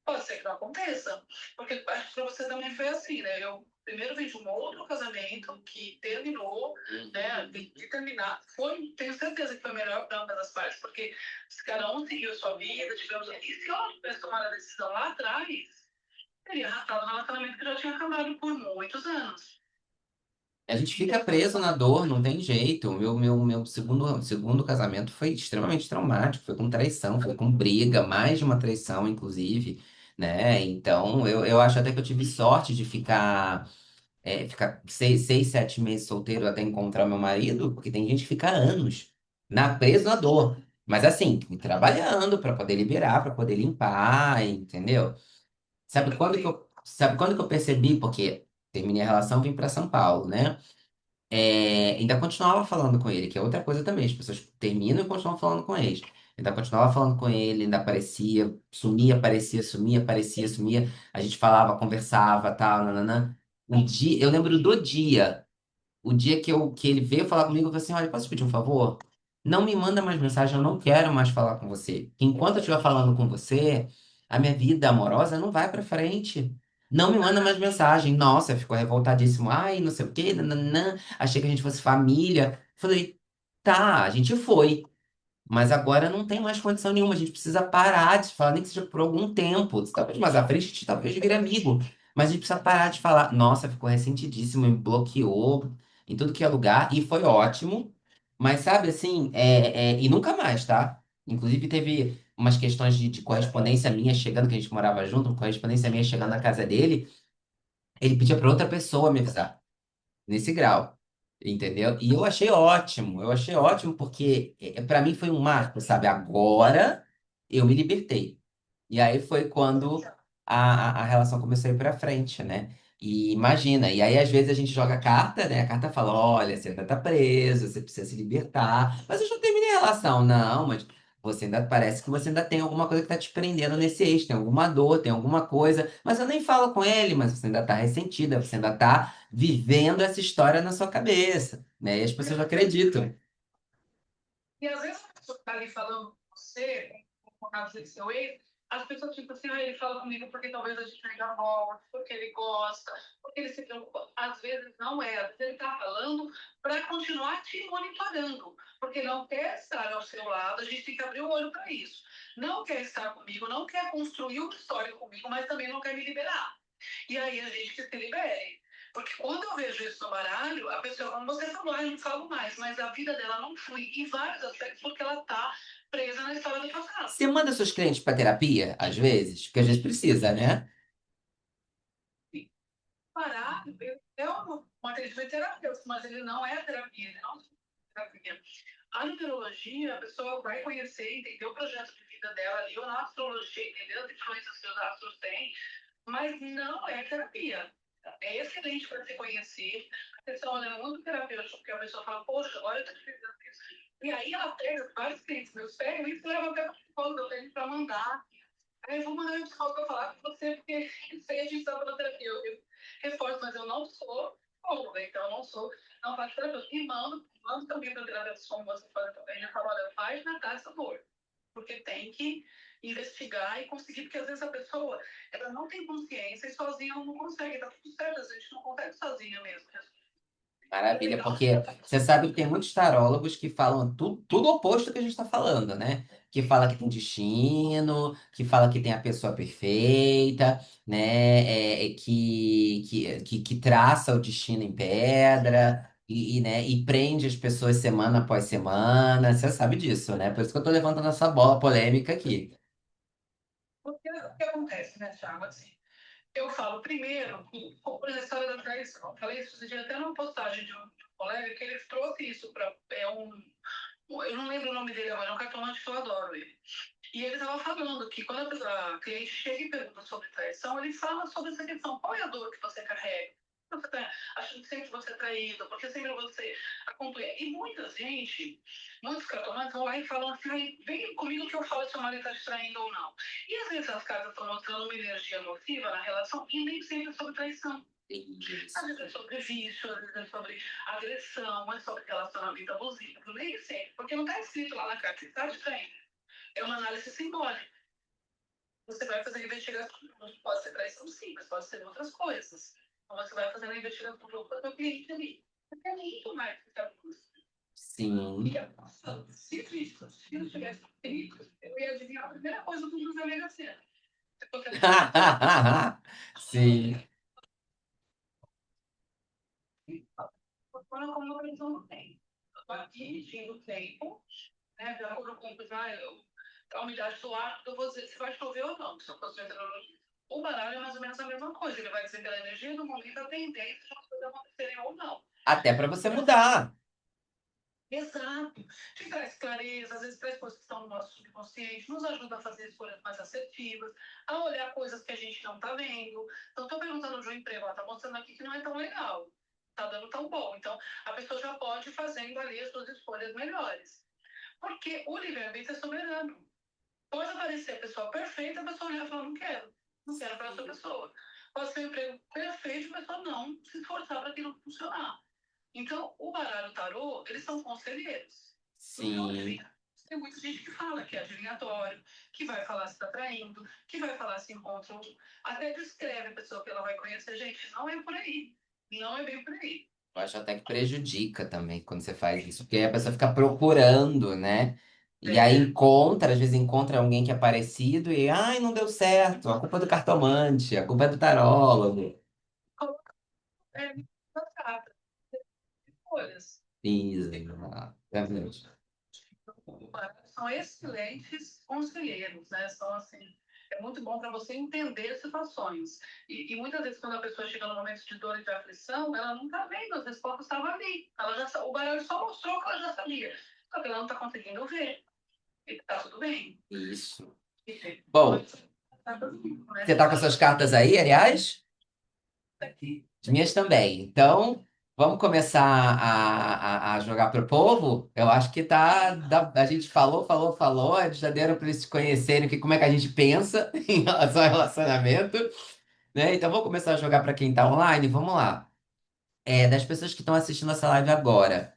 pode ser que não aconteça. Porque acho que para você também foi assim, né? Eu primeiro vim de um outro casamento que terminou, né? De terminar. Tenho certeza que foi melhor para ambas as partes, porque se cada um seguiu a sua vida, tivemos. E se eu tivesse tomado a decisão lá atrás, teria arrastado um relacionamento que já tinha acabado por muitos anos. A gente fica preso na dor, não tem jeito. O meu segundo casamento foi extremamente traumático, foi com traição, foi com briga, mais de uma traição, inclusive, né? Então, eu acho até que eu tive sorte de ficar 6, 7 meses solteiro até encontrar meu marido, porque tem gente que fica anos preso na dor. Mas assim, trabalhando para poder liberar, para poder limpar, entendeu? Sabe quando que eu percebi? Porque terminei a relação, vim para São Paulo, né? Ainda continuava falando com ele, que é outra coisa também. As pessoas terminam e continuam falando com eles. Ainda continuava falando com ele, ainda aparecia, sumia, aparecia, sumia, aparecia, sumia. A gente falava, conversava, tal, nananã. Eu lembro do dia. O dia que ele veio falar comigo, eu falei assim: olha, posso te pedir um favor? Não me manda mais mensagem, eu não quero mais falar com você. Enquanto eu estiver falando com você, a minha vida amorosa não vai pra frente. Não me manda mais mensagem. Nossa, ficou revoltadíssimo. Ai, não sei o quê, nananã. Achei que a gente fosse família. Falei, tá, a gente foi. Mas agora não tem mais condição nenhuma. A gente precisa parar de falar, nem que seja por algum tempo. Talvez mais à frente a gente talvez vire amigo. Mas a gente precisa parar de falar. Nossa, ficou ressentidíssimo, me bloqueou em tudo que é lugar. E foi ótimo. Mas sabe assim, e nunca mais, tá? Inclusive teve umas questões de correspondência minha chegando, que a gente morava junto, uma correspondência minha chegando na casa dele. Ele pedia para outra pessoa me avisar, nesse grau. Entendeu? E eu achei ótimo porque para mim foi um marco, sabe? Agora eu me libertei. E aí foi quando a relação começou a ir pra frente, né? E imagina, e aí às vezes a gente joga carta, né? A carta fala: olha, você ainda tá preso, você precisa se libertar. Mas eu já terminei a relação. Não, mas você ainda parece que você ainda tem alguma coisa que tá te prendendo nesse ex, tem alguma dor, tem alguma coisa. Mas eu nem falo com ele, mas você ainda tá ressentida, você ainda tá vivendo essa história na sua cabeça, né? E as pessoas acreditam. E às vezes a pessoa que está ali falando com você, com o caso desse seu ex, as pessoas ficam assim, ah, ele fala comigo porque talvez a gente tenha morte, porque ele gosta, porque ele se preocupa. Às vezes não é, às vezes ele está falando para continuar te monitorando, porque não quer estar ao seu lado, a gente tem que abrir o olho para isso. Não quer estar comigo, não quer construir uma história comigo, mas também não quer me liberar. E aí a gente que se libere. Porque quando eu vejo isso no baralho, a pessoa, como você falou, eu não falo mais, mas a vida dela não flui em vários aspectos porque ela está presa na história do passado. Você manda seus clientes para terapia, às vezes, porque às vezes precisa, né? E o baralho é uma atendimento terapêutico, mas ele não é terapia, ele não é terapia. A numerologia, a pessoa vai conhecer, entender o projeto de vida dela ali, ou na astrologia, entender as influências que os astros têm, mas não é terapia. É excelente para se conhecer. A pessoa é muito terapêutico, porque a pessoa fala, poxa, agora eu estou precisando disso. E aí ela pega, vários clientes meus pegam e leva até para o psicólogo, eu tenho para mandar. Aí eu vou mandar um psicólogo para falar com você, porque isso aí a gente está falando terapia. Eu reforço, mas eu não sou psicóloga, então eu não sou, não faço terapeuta. E mando também para terapeutas como você faz também. Eu falo, olha, faz na taxa amor, porque tem que investigar e conseguir, porque às vezes a pessoa ela não tem consciência e sozinha ela não consegue, tá tudo certo, a gente não consegue sozinha mesmo. É Maravilha, legal. porque você sabe que tem muitos tarólogos que falam tudo oposto do que a gente está falando, né? Que fala que tem destino, que fala que tem a pessoa perfeita, né? Que traça o destino em pedra né? E prende as pessoas semana após semana. Você sabe disso, né? Por isso que eu tô levantando essa bola polêmica aqui. Porque o que acontece, né, Thiago? Assim, eu falo primeiro, por exemplo, a história da traição. Eu falei isso até numa postagem de um colega que ele trouxe isso para. Eu não lembro o nome dele agora, é um cartomante que eu adoro ele. E ele estava falando que quando a cliente chega e pergunta sobre traição, ele fala sobre essa questão. Qual é a dor que você carrega? Você está achando que sempre você é traído, porque sempre você acompanha. E muita gente, muitos cartomantes vão lá e falam assim, vem comigo que eu falo se o marido está te traindo ou não. E às vezes as cartas estão mostrando uma energia nociva na relação e nem sempre é sobre traição. Às vezes é sobre vício, às vezes é sobre agressão, é sobre relacionamento abusivo, nem sempre, porque não está escrito lá na carta que está te traindo. É uma análise simbólica. Você vai fazer a investigação, pode ser traição sim, mas pode ser outras coisas. Então você vai fazer a investigação para o seu cliente ali. Porque é muito mais que está buscando. Sim. E se não tivesse perigo, eu ia adivinhar a primeira coisa do José Mega Sena. Se você Sim. funciona como uma previsão do tempo. Aqui, medindo o tempo, né, de acordo com a umidade do ar, eu vou dizer se vai chover ou não. Se eu fosse meteorologista. O baralho é mais ou menos a mesma coisa. Ele vai dizer pela energia do momento a tendência de as coisas acontecerem ou não. Até para você mudar. Exato. Te traz clareza, às vezes traz coisas que estão no nosso subconsciente, nos ajuda a fazer escolhas mais assertivas, a olhar coisas que a gente não está vendo. Então, estou perguntando de um emprego, ela está mostrando aqui que não é tão legal, está dando tão bom. Então, a pessoa já pode ir fazendo ali as suas escolhas melhores. Porque o livre-arbítrio é soberano. Pode aparecer a pessoa perfeita, a pessoa olhar e falar, não quero, não quero para essa pessoa. Pode ser um emprego perfeito, a pessoa não se esforçar para aquilo funcionar. Então, o baralho tarô, eles são conselheiros. Porque não Sim. adivinha. Tem muita gente que fala que é adivinhatório, que vai falar se está traindo, que vai falar se encontra, até descreve a pessoa que ela vai conhecer. Gente, não é por aí. Não é bem por aí. Eu acho até que prejudica também quando você faz isso, porque aí a pessoa fica procurando, né? E aí É, encontra, às vezes encontra alguém que é parecido e, ai, não deu certo, a culpa é do cartomante, a culpa é do tarólogo. coloca na carta, escolhas. Exatamente. São excelentes conselheiros, né? São assim, muito bom para você entender situações. E muitas vezes, quando a pessoa chega no momento de dor e de aflição, ela não está vendo, as respostas estavam ali. O baralho só mostrou que ela já sabia. Só que ela não está conseguindo ver. E tá tudo bem. Isso. E, Bom, tá tudo bem, você né? tá com as suas cartas aí, aliás? Aqui. As minhas também. Então, vamos começar a jogar pro povo? Eu acho que a gente falou, eles já deram para eles se conhecerem como é que a gente pensa em relação ao relacionamento, né? Então, vamos começar a jogar para quem tá online? Vamos lá. Das pessoas que estão assistindo essa live agora.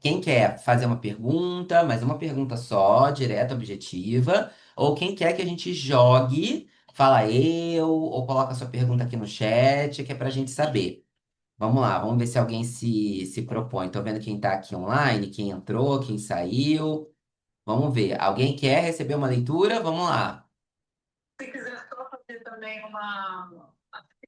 Quem quer fazer uma pergunta, mas uma pergunta só, direta, objetiva, ou quem quer que a gente jogue, fala eu, ou coloca a sua pergunta aqui no chat, que é para a gente saber. Vamos lá, vamos ver se alguém se propõe. Tô vendo quem está aqui online, quem entrou, quem saiu. Vamos ver. Alguém quer receber uma leitura? Vamos lá. Se quiser só fazer também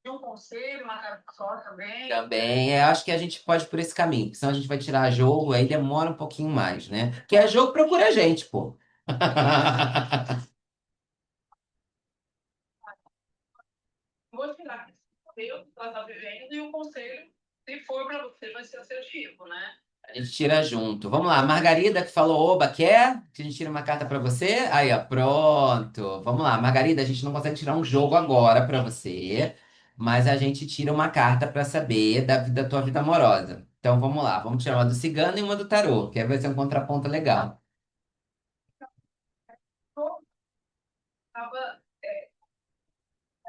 um conselho, uma carta só também. Também, acho que a gente pode ir por esse caminho, porque senão a gente vai tirar jogo, aí demora um pouquinho mais, né? Quer jogo, procura a gente, pô. Vou tirar que ela está vivendo e o conselho, se for para você, vai ser assertivo, né? A gente tira junto. Vamos lá, Margarida que falou, oba, quer que a gente tire uma carta pra você? Aí, ó, pronto. Vamos lá, Margarida, a gente não consegue tirar um jogo agora pra você, mas a gente tira uma carta pra saber da tua vida amorosa. Então vamos lá, vamos tirar uma do cigano e uma do tarô, que aí vai ser um contraponto legal. Acaba,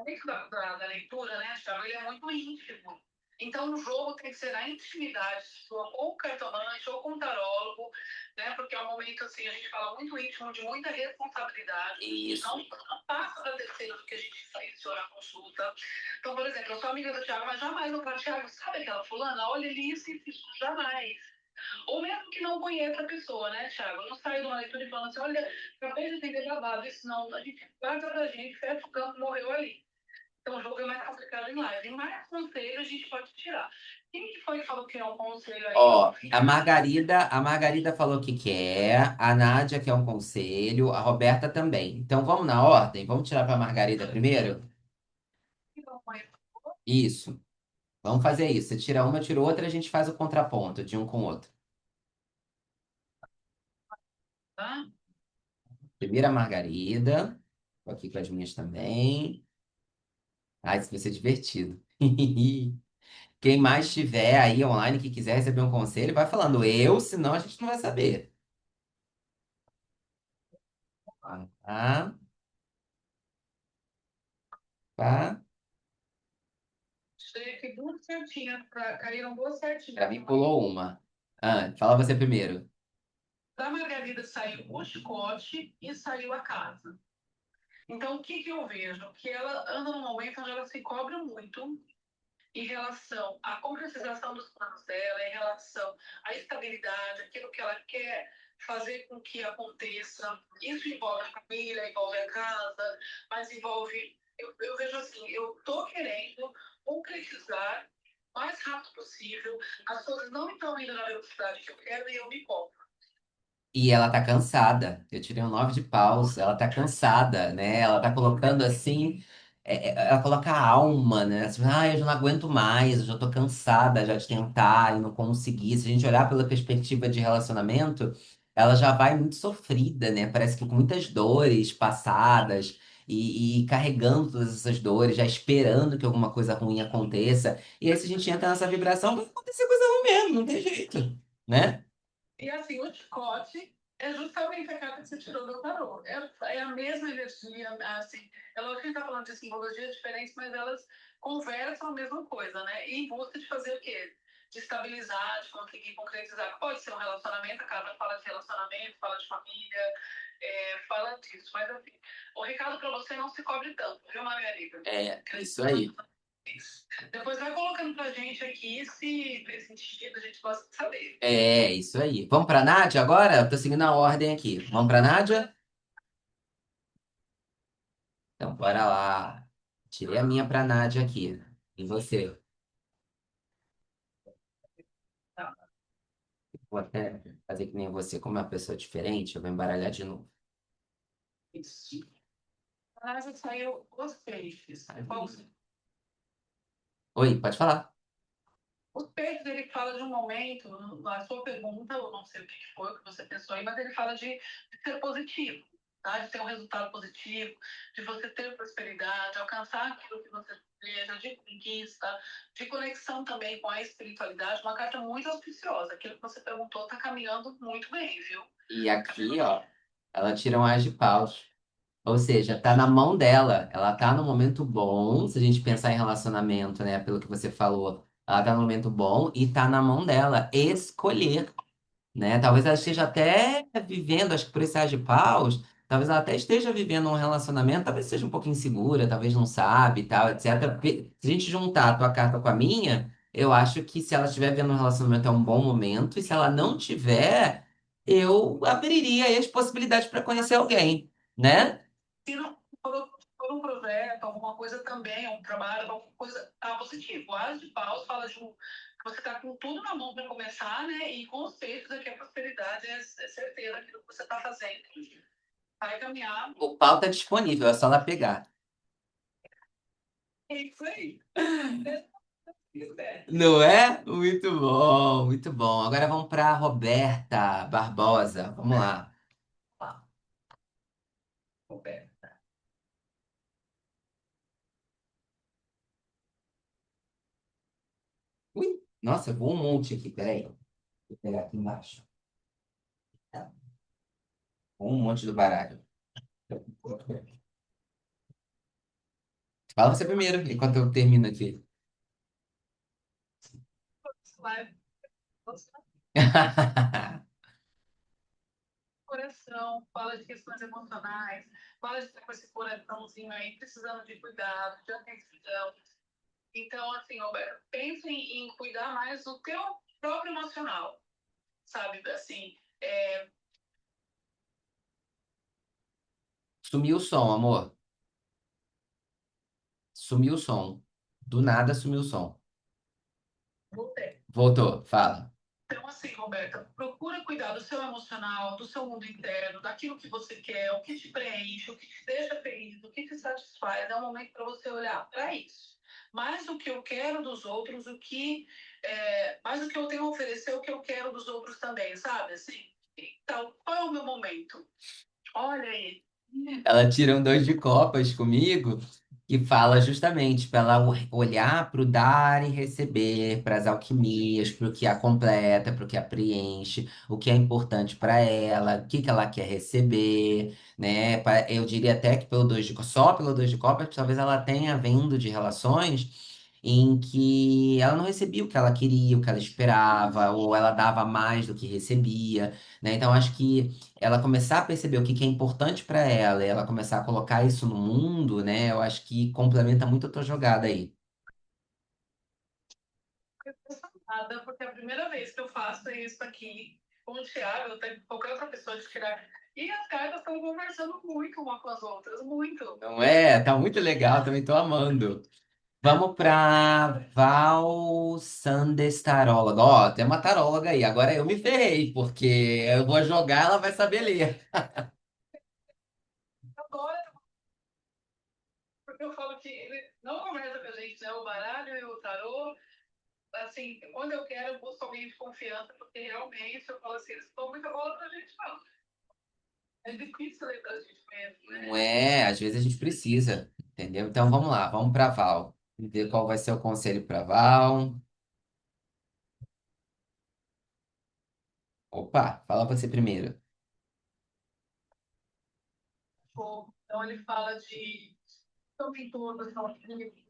dentro da leitura, né, Thiago, ele é muito íntimo. Então, o jogo tem que ser na intimidade sua, ou com o cartomante, ou com o tarólogo, né, porque é um momento, assim, a gente fala muito íntimo, de muita responsabilidade. Isso. Não passa da terceira do que a gente seleciona a consulta. Então, por exemplo, eu sou amiga do Thiago, mas jamais eu falo, Thiago, sabe aquela fulana? Olha ali isso e isso, jamais. Ou mesmo que não conheça a pessoa, né, Thiago? Eu não saio de uma leitura e falando assim, olha, acabei de entender babado, isso não, a gente guarda pra gente, fecha o campo, morreu ali. Então o jogo é mais complicado em live. Em mais conselho a gente pode tirar. Quem que foi que falou que é um conselho aí? Ó, a Margarida falou que quer, a Nádia quer um conselho, a Roberta também. Então vamos na ordem, vamos tirar para a Margarida primeiro? Então, mãe, Isso. Vamos fazer isso. Você tira uma, eu tiro outra, a gente faz o contraponto de um com o outro. tá? Primeira Margarida. Tô aqui com as minhas também. Ah, isso vai ser divertido. Quem mais estiver aí online que quiser receber um conselho, vai falando eu, senão a gente não vai saber. Ah, tá. Achei que duas certinhas, caíram duas Pra certinhas. mim pulou uma. Ah, fala você primeiro. Da Margarida saiu o chicote e saiu a casa. Então, o que eu vejo? Que ela anda num momento onde ela se cobra muito em relação à concretização dos planos dela, em relação à estabilidade, aquilo que ela quer fazer com que aconteça. Isso envolve a família, envolve a casa, mas envolve. Eu vejo assim, eu estou querendo concretizar o mais rápido possível. As coisas não estão indo na velocidade que eu quero e eu me cobro. E ela tá cansada. Eu tirei um 9 de paus. Ela tá cansada, né? Ela tá colocando assim. Ela coloca a alma, né? Assim, eu já não aguento mais, eu já tô cansada já de tentar e não conseguir. Se a gente olhar pela perspectiva de relacionamento, ela já vai muito sofrida, né? Parece que com muitas dores passadas e carregando todas essas dores, já esperando que alguma coisa ruim aconteça. E aí, se a gente entra nessa vibração, vai acontecer coisa ruim mesmo, não tem jeito, né? E assim, o chicote é justamente a carta que você tirou do tarô. É a mesma energia, assim, é lógico que a gente está falando de simbologias diferentes, mas elas conversam a mesma coisa, né? E em busca de fazer o quê? De estabilizar, de conseguir concretizar. Pode ser um relacionamento, a carta fala de relacionamento, fala de família, fala disso. Mas assim, o recado para você é não se cobre tanto, viu, Margarida? É isso aí. Depois vai colocando pra gente aqui se fez sentido, a gente gosta de saber. É isso aí. Vamos para Nádia agora? Eu tô seguindo a ordem aqui. Vamos para Nádia? Então, bora lá. Tirei a minha para Nádia aqui. E você? Tá. Vou até fazer que nem você, como é uma pessoa diferente, eu vou embaralhar de novo. Isso. Ah, já saiu os peixes. Oi, pode falar. Os peixes, ele fala de um momento, na sua pergunta, eu não sei o que foi, o que você pensou aí, mas ele fala de ser positivo, tá? De ter um resultado positivo, de você ter prosperidade, alcançar aquilo que você deseja, de conquista, de conexão também com a espiritualidade. Uma carta muito auspiciosa. Aquilo que você perguntou está caminhando muito bem, viu? E aqui, ó, ela tira um as de paus. Ou seja, tá na mão dela. Ela tá no momento bom. Se a gente pensar em relacionamento, né, pelo que você falou, ela tá no momento bom e tá na mão dela escolher, né? Talvez ela esteja até vivendo, acho que por esse ar de paus, talvez ela até esteja vivendo um relacionamento, talvez seja um pouco insegura, talvez não sabe, e tal, etc. Porque se a gente juntar a tua carta com a minha, eu acho que se ela estiver vivendo um relacionamento é um bom momento, e se ela não tiver, eu abriria aí as possibilidades para conhecer alguém, né? Se não for um projeto, alguma coisa também, um trabalho, alguma coisa, tá positivo. O As de Paus fala de que você tá com tudo na mão para começar, né? E com os peixes aqui a prosperidade é certeira aquilo que você tá fazendo. Vai caminhar. O pau tá disponível, é só ela pegar. É isso aí. Não é? Muito bom, muito bom. Agora vamos para Roberta Barbosa. Vamos lá. Ui, nossa, voou um monte aqui, peraí. Vou pegar aqui embaixo. Voou um monte do baralho. Fala você primeiro, enquanto eu termino aqui. Coração, fala de questões emocionais, fala de estar com esse coraçãozinho aí, precisando de cuidado, de atenção. Então, assim, Roberto, pense em cuidar mais do teu próprio emocional, sabe? Assim, Sumiu o som, amor. Sumiu o som. Do nada sumiu o som. voltei. Voltou, fala. Então, assim, Roberta, procura cuidar do seu emocional, do seu mundo interno, daquilo que você quer, o que te preenche, o que te deixa feliz, o que te satisfaz. É um momento para você olhar para isso. Mais do que eu quero dos outros, mais do que eu tenho a oferecer, o que eu quero dos outros também, sabe? Assim, então, qual é o meu momento? Olha aí. Ela tira um dois de copas comigo e fala justamente para ela olhar para o dar e receber, para as alquimias, para o que a completa, para o que a preenche, o que é importante para ela, o que que ela quer receber, né? Eu diria até que pelo dois de só pelo dois de copas, talvez ela tenha vindo de relações em que ela não recebia o que ela queria, o que ela esperava, ou ela dava mais do que recebia, né? Então acho que ela começar a perceber o que que é importante para ela, e ela começar a colocar isso no mundo, né? Eu acho que complementa muito a tua jogada aí. Nada, porque é a primeira vez que eu faço isso aqui com o Thiago, eu tenho qualquer outra pessoa de tirar. E as cartas estão conversando muito uma com as outras, muito. Não é? Tá muito legal, também tô amando. Vamos pra Val Sandes Taróloga. Ó, tem uma taróloga aí. Agora eu me ferrei, porque eu vou jogar, ela vai saber ler. Agora, porque eu falo que ele não conversa com a gente, né? O baralho e o tarô, assim, quando eu quero, eu busco alguém de confiança, porque realmente eu falo assim, eles estão muita bola pra gente, não. É difícil ler pra gente mesmo, Não né? é? Às vezes a gente precisa, entendeu? Então vamos lá, vamos pra Val. Ver qual vai ser o conselho pra Val. Opa, fala você primeiro. Então ele fala de seu mentor, do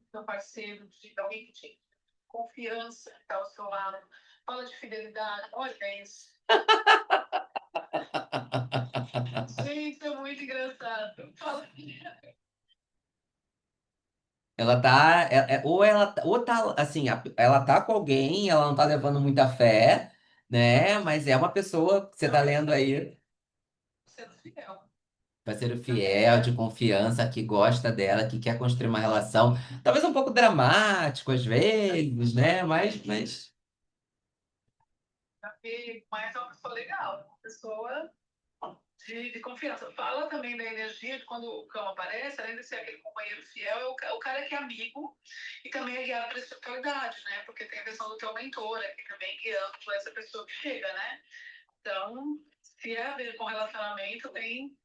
seu parceiro, de alguém que te confiança que está ao seu lado. Fala de fidelidade. Olha isso. Gente, é muito engraçado. Fala. Ela tá, ou ou tá, assim, ela tá com alguém, ela não tá levando muita fé, né? Mas é uma pessoa que você tá lendo aí, Sendo fiel. parceiro fiel, de confiança, que gosta dela, que quer construir uma relação, talvez um pouco dramático às vezes, né? Mas Mas é uma pessoa legal. Uma pessoa de confiança. Fala também da energia de quando o cão aparece, além de ser aquele companheiro fiel, é o cara que é amigo e também é guiado pela espiritualidade, né? Porque tem a questão do teu mentor, que também guiando por essa pessoa que chega, né? Então, se é a ver com relacionamento, tem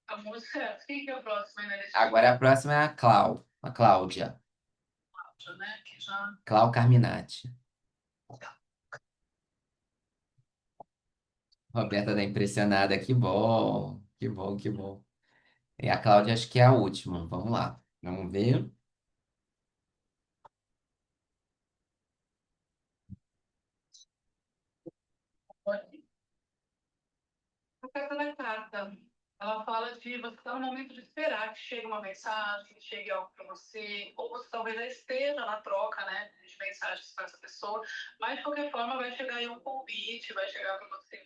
a música. Quem que é o próximo aí na Agora listinha? a próxima é a Cláudia. Né? Que já. Clau Carminati. Roberta tá impressionada, que bom, que bom, que bom. E a Cláudia acho que é a última. Vamos lá. Vamos ver. A carta da carta, ela fala de você estar no momento de esperar que chegue uma mensagem, que chegue algo para você, ou você talvez já esteja na troca, né, de mensagens com essa pessoa, mas de qualquer forma vai chegar aí um convite, vai chegar para você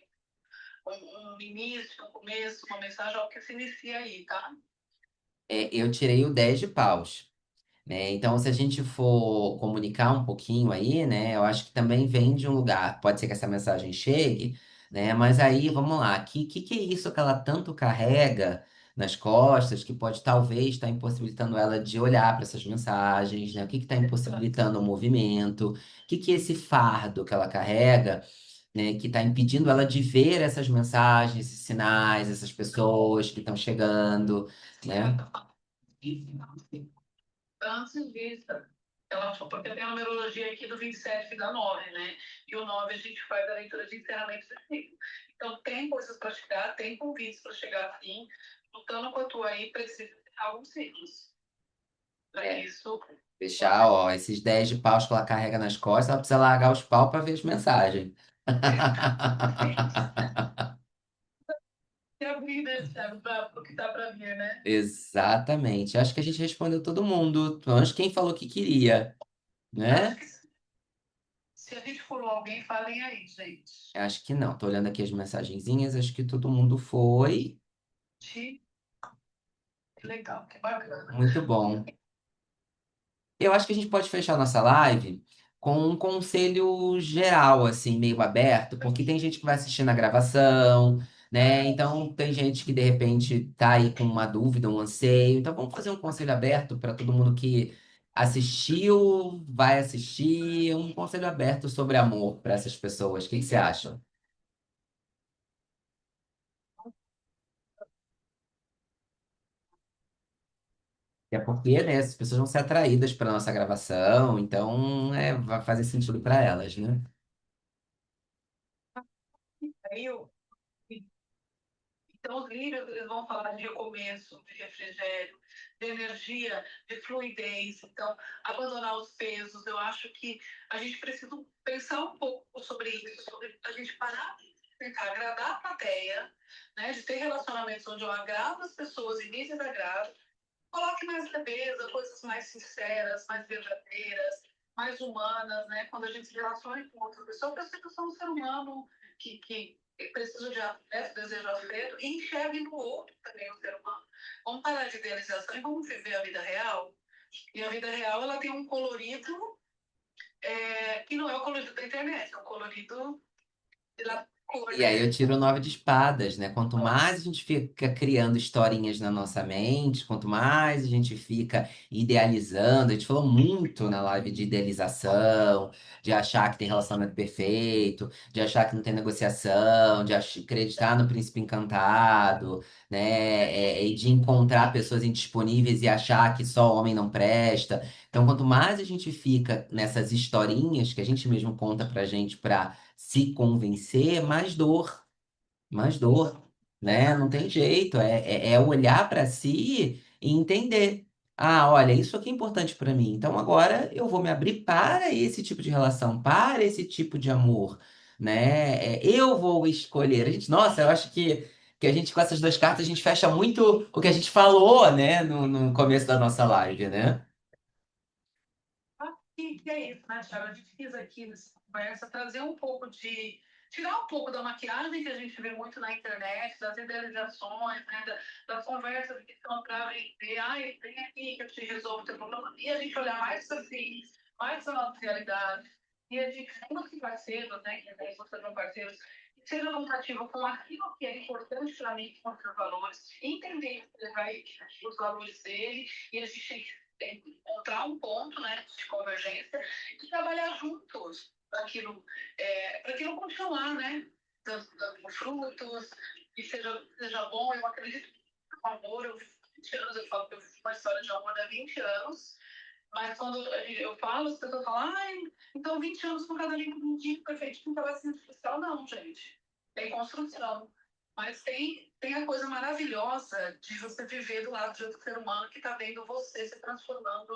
um início, um começo, uma mensagem, algo que se inicia aí, tá? Eu tirei o 10 de paus. Né? Então, se a gente for comunicar um pouquinho aí, né, eu acho que também vem de um lugar. Pode ser que essa mensagem chegue, né? Mas aí, vamos lá, que é isso que ela tanto carrega nas costas que pode talvez estar impossibilitando ela de olhar para essas mensagens, né? O que está impossibilitando o movimento? Que é esse fardo que ela carrega, né, que está impedindo ela de ver essas mensagens, esses sinais, essas pessoas que estão chegando, né? Antes vista. Ela, porque tem a numerologia aqui do 27 que dá 9, né? E o 9 a gente faz a leitura de encerramento do ciclo. Então tem coisas para chegar, tem convites para chegar sim. Lutando com a tua aí, precisa de alguns ciclos. Para É. isso, Deixar, ó, esses 10 de paus que ela carrega nas costas, ela precisa largar os pau para ver as mensagens. se abrir, né, Thiago, para o que tá para vir, né? Exatamente. Acho que a gente respondeu todo mundo. Mas quem falou que queria, Acho né? que se a gente for alguém, falem aí, gente. Acho que não. Tô olhando aqui as mensagenzinhas, acho que todo mundo foi. Que legal, que bacana. Muito bom. Eu acho que a gente pode fechar nossa live com um conselho geral, assim, meio aberto, porque tem gente que vai assistir na gravação, né? Então, tem gente que de repente tá aí com uma dúvida, um anseio. Então, vamos fazer um conselho aberto para todo mundo que assistiu, vai assistir, um conselho aberto sobre amor para essas pessoas. O que que você acha? É porque, né, as pessoas vão ser atraídas para nossa gravação, então vai fazer sentido para elas, né? Aí então, os livros eles vão falar de recomeço, de refrigério, de energia, de fluidez. Então, abandonar os pesos. Eu acho que a gente precisa pensar um pouco sobre isso, sobre a gente parar de tentar agradar a plateia, né? De ter relacionamentos onde eu agrado as pessoas e me desagrado. Coloque mais leveza, coisas mais sinceras, mais verdadeiras, mais humanas, né? Quando a gente se relaciona com outra pessoa, eu que eu sou um ser humano que precisa de afeto, deseja afeto, e enxergue no outro também o ser humano. Vamos parar de idealização e vamos viver a vida real. E a vida real, ela tem um colorido que não é o colorido da internet, é o colorido da cor, E aí eu né? tiro o 9 de espadas, né? Quanto mais a gente fica criando historinhas na nossa mente, quanto mais a gente fica idealizando, a gente falou muito na live de idealização, de achar que tem relacionamento perfeito, de achar que não tem negociação, de acreditar no príncipe encantado, né? E de encontrar pessoas indisponíveis e achar que só homem não presta. Então, quanto mais a gente fica nessas historinhas que a gente mesmo conta pra gente pra se convencer, mais dor, né? Não tem jeito, é olhar para si e entender. Ah, olha, isso aqui é importante para mim. Então agora eu vou me abrir para esse tipo de relação, para esse tipo de amor, né? Eu vou escolher. A gente, nossa, eu acho que a gente com essas duas cartas a gente fecha muito o que a gente falou, né, no começo da nossa live, né? Que é isso, né, Thiago? A gente quis aqui nessa conversa trazer um pouco de. Tirar um pouco da maquiagem que a gente vê muito na internet, das idealizações, né, das conversas que estão para vender. Ai, vem aqui que eu te resolvo o teu problema. E a gente olhar mais assim, mais a nossa realidade. E a gente, como que parceiros, né, que sejam parceiros, seja compatível com aquilo que é importante para mim, com os meus valores, entender os valores dele, e a gente tem que encontrar um ponto, né, de convergência e trabalhar juntos para aquilo continuar, né, dando frutos, e seja bom. Eu acredito que o amor, eu 20 anos, eu falo que eu fiz uma história de amor há 20 anos, mas quando eu falo, as pessoas falam, ai, então 20 anos com cada livro perfeito, não estava sendo especial. Não, gente. Tem construção. Mas tem a coisa maravilhosa de você viver do lado de outro ser humano que está vendo você se transformando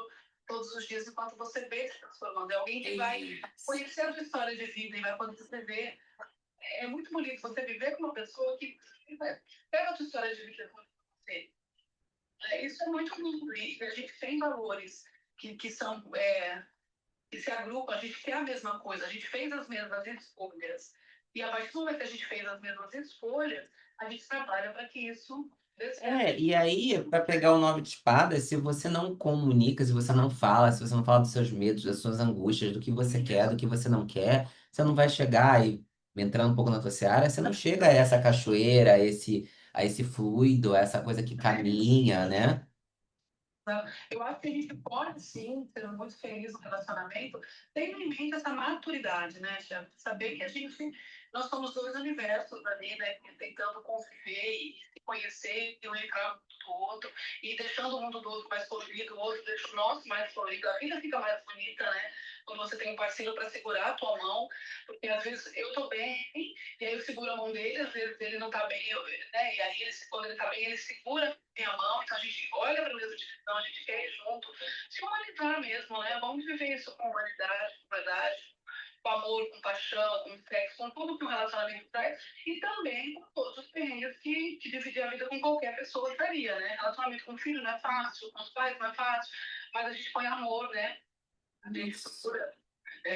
todos os dias enquanto você vê se transformando. É alguém que vai conhecer a sua história de vida e vai poder você ver. É muito bonito você viver com uma pessoa que pega a sua história de vida com você. Isso é muito lindo. E a gente tem valores que são que se agrupam, a gente quer a mesma coisa, a gente fez as mesmas escolhas. E a partir do momento que a gente fez as mesmas escolhas, a gente trabalha para que isso dê certo. É, e aí, para pegar o nove de espadas, se você não comunica, se você não fala, se você não fala dos seus medos, das suas angústias, do que você quer, do que você não quer, você não vai chegar e, entrando um pouco na tua seara, você não chega a essa cachoeira, a esse fluido, a essa coisa que caminha, né? Eu acho que a gente pode sim ser muito feliz no relacionamento, tendo em mente essa maturidade, né, Tia? Saber que nós somos dois universos ali, né, tentando conviver e se conhecer e um entrar no mundo do outro, e deixando o mundo do outro mais colorido, o outro deixa o nosso mais colorido, a vida fica mais bonita, né? Quando você tem um parceiro para segurar a tua mão, porque às vezes eu tô bem, e aí eu seguro a mão dele, às vezes ele não tá bem, né? E aí quando ele tá bem, ele segura minha mão, então a gente olha para a mesma direção, a gente quer ir junto, se humanizar mesmo, né? Vamos viver isso com humanidade, com verdade, com amor, com paixão, com sexo, com tudo que um relacionamento traz, e também com todos os perrengues que dividir a vida com qualquer pessoa faria, né? Relacionamento com o filho não é fácil, com os pais não é fácil, mas a gente põe amor, né? A gente procura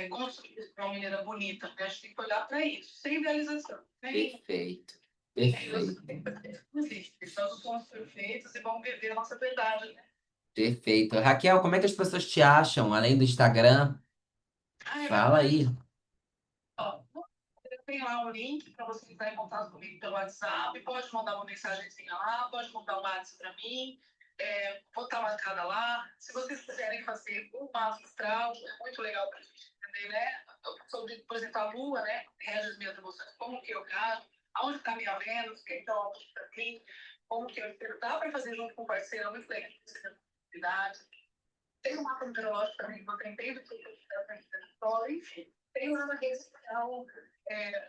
construir isso de uma maneira bonita, né? A gente tem que olhar para isso, sem idealização, sem Perfeito, Deus perfeito, não existe. Nós não somos perfeitos e vamos viver a nossa verdade, né? perfeito. Raquel, como é que as pessoas te acham, além do Instagram? Ah, é Fala bacana. aí. Ó, tem lá um link para você entrar em contato comigo pelo WhatsApp. Pode mandar uma mensagenzinha lá, pode mandar um WhatsApp para mim. Vou estar marcada lá. Se vocês quiserem fazer um mapa astral, é muito legal para a gente entender, né? Sobre, por exemplo, a Lua, né? Rege as minhas emoções, como que eu gasto, aonde está minha Vênus, que então aonde para mim, como que eu espero. Dá para fazer junto com o parceiro, é muito legal. Tem um mapa numerológico também, que eu tentei do que eu quero para a escola, enfim. Tem lá na rede social,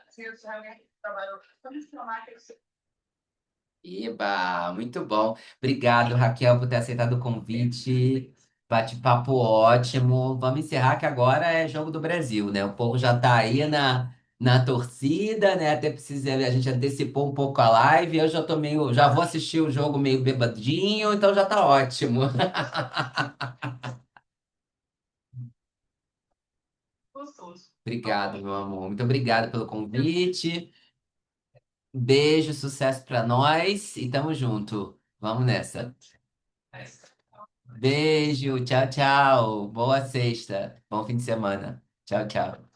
assim, eu realmente trabalho com informática. Iba, muito bom. Obrigado, Raquel, por ter aceitado o convite. Bate-papo ótimo. Vamos encerrar que agora é Jogo do Brasil, né? O povo já tá aí na torcida, né? Até precisa, a gente antecipou um pouco a live. Eu já tô meio, já vou assistir o jogo meio bebadinho, então já tá ótimo. Gostoso. Obrigado, meu amor. Muito obrigado pelo convite. Beijo, sucesso pra nós e tamo junto. Vamos nessa. Beijo, tchau, tchau. Boa sexta. Bom fim de semana. Tchau, tchau.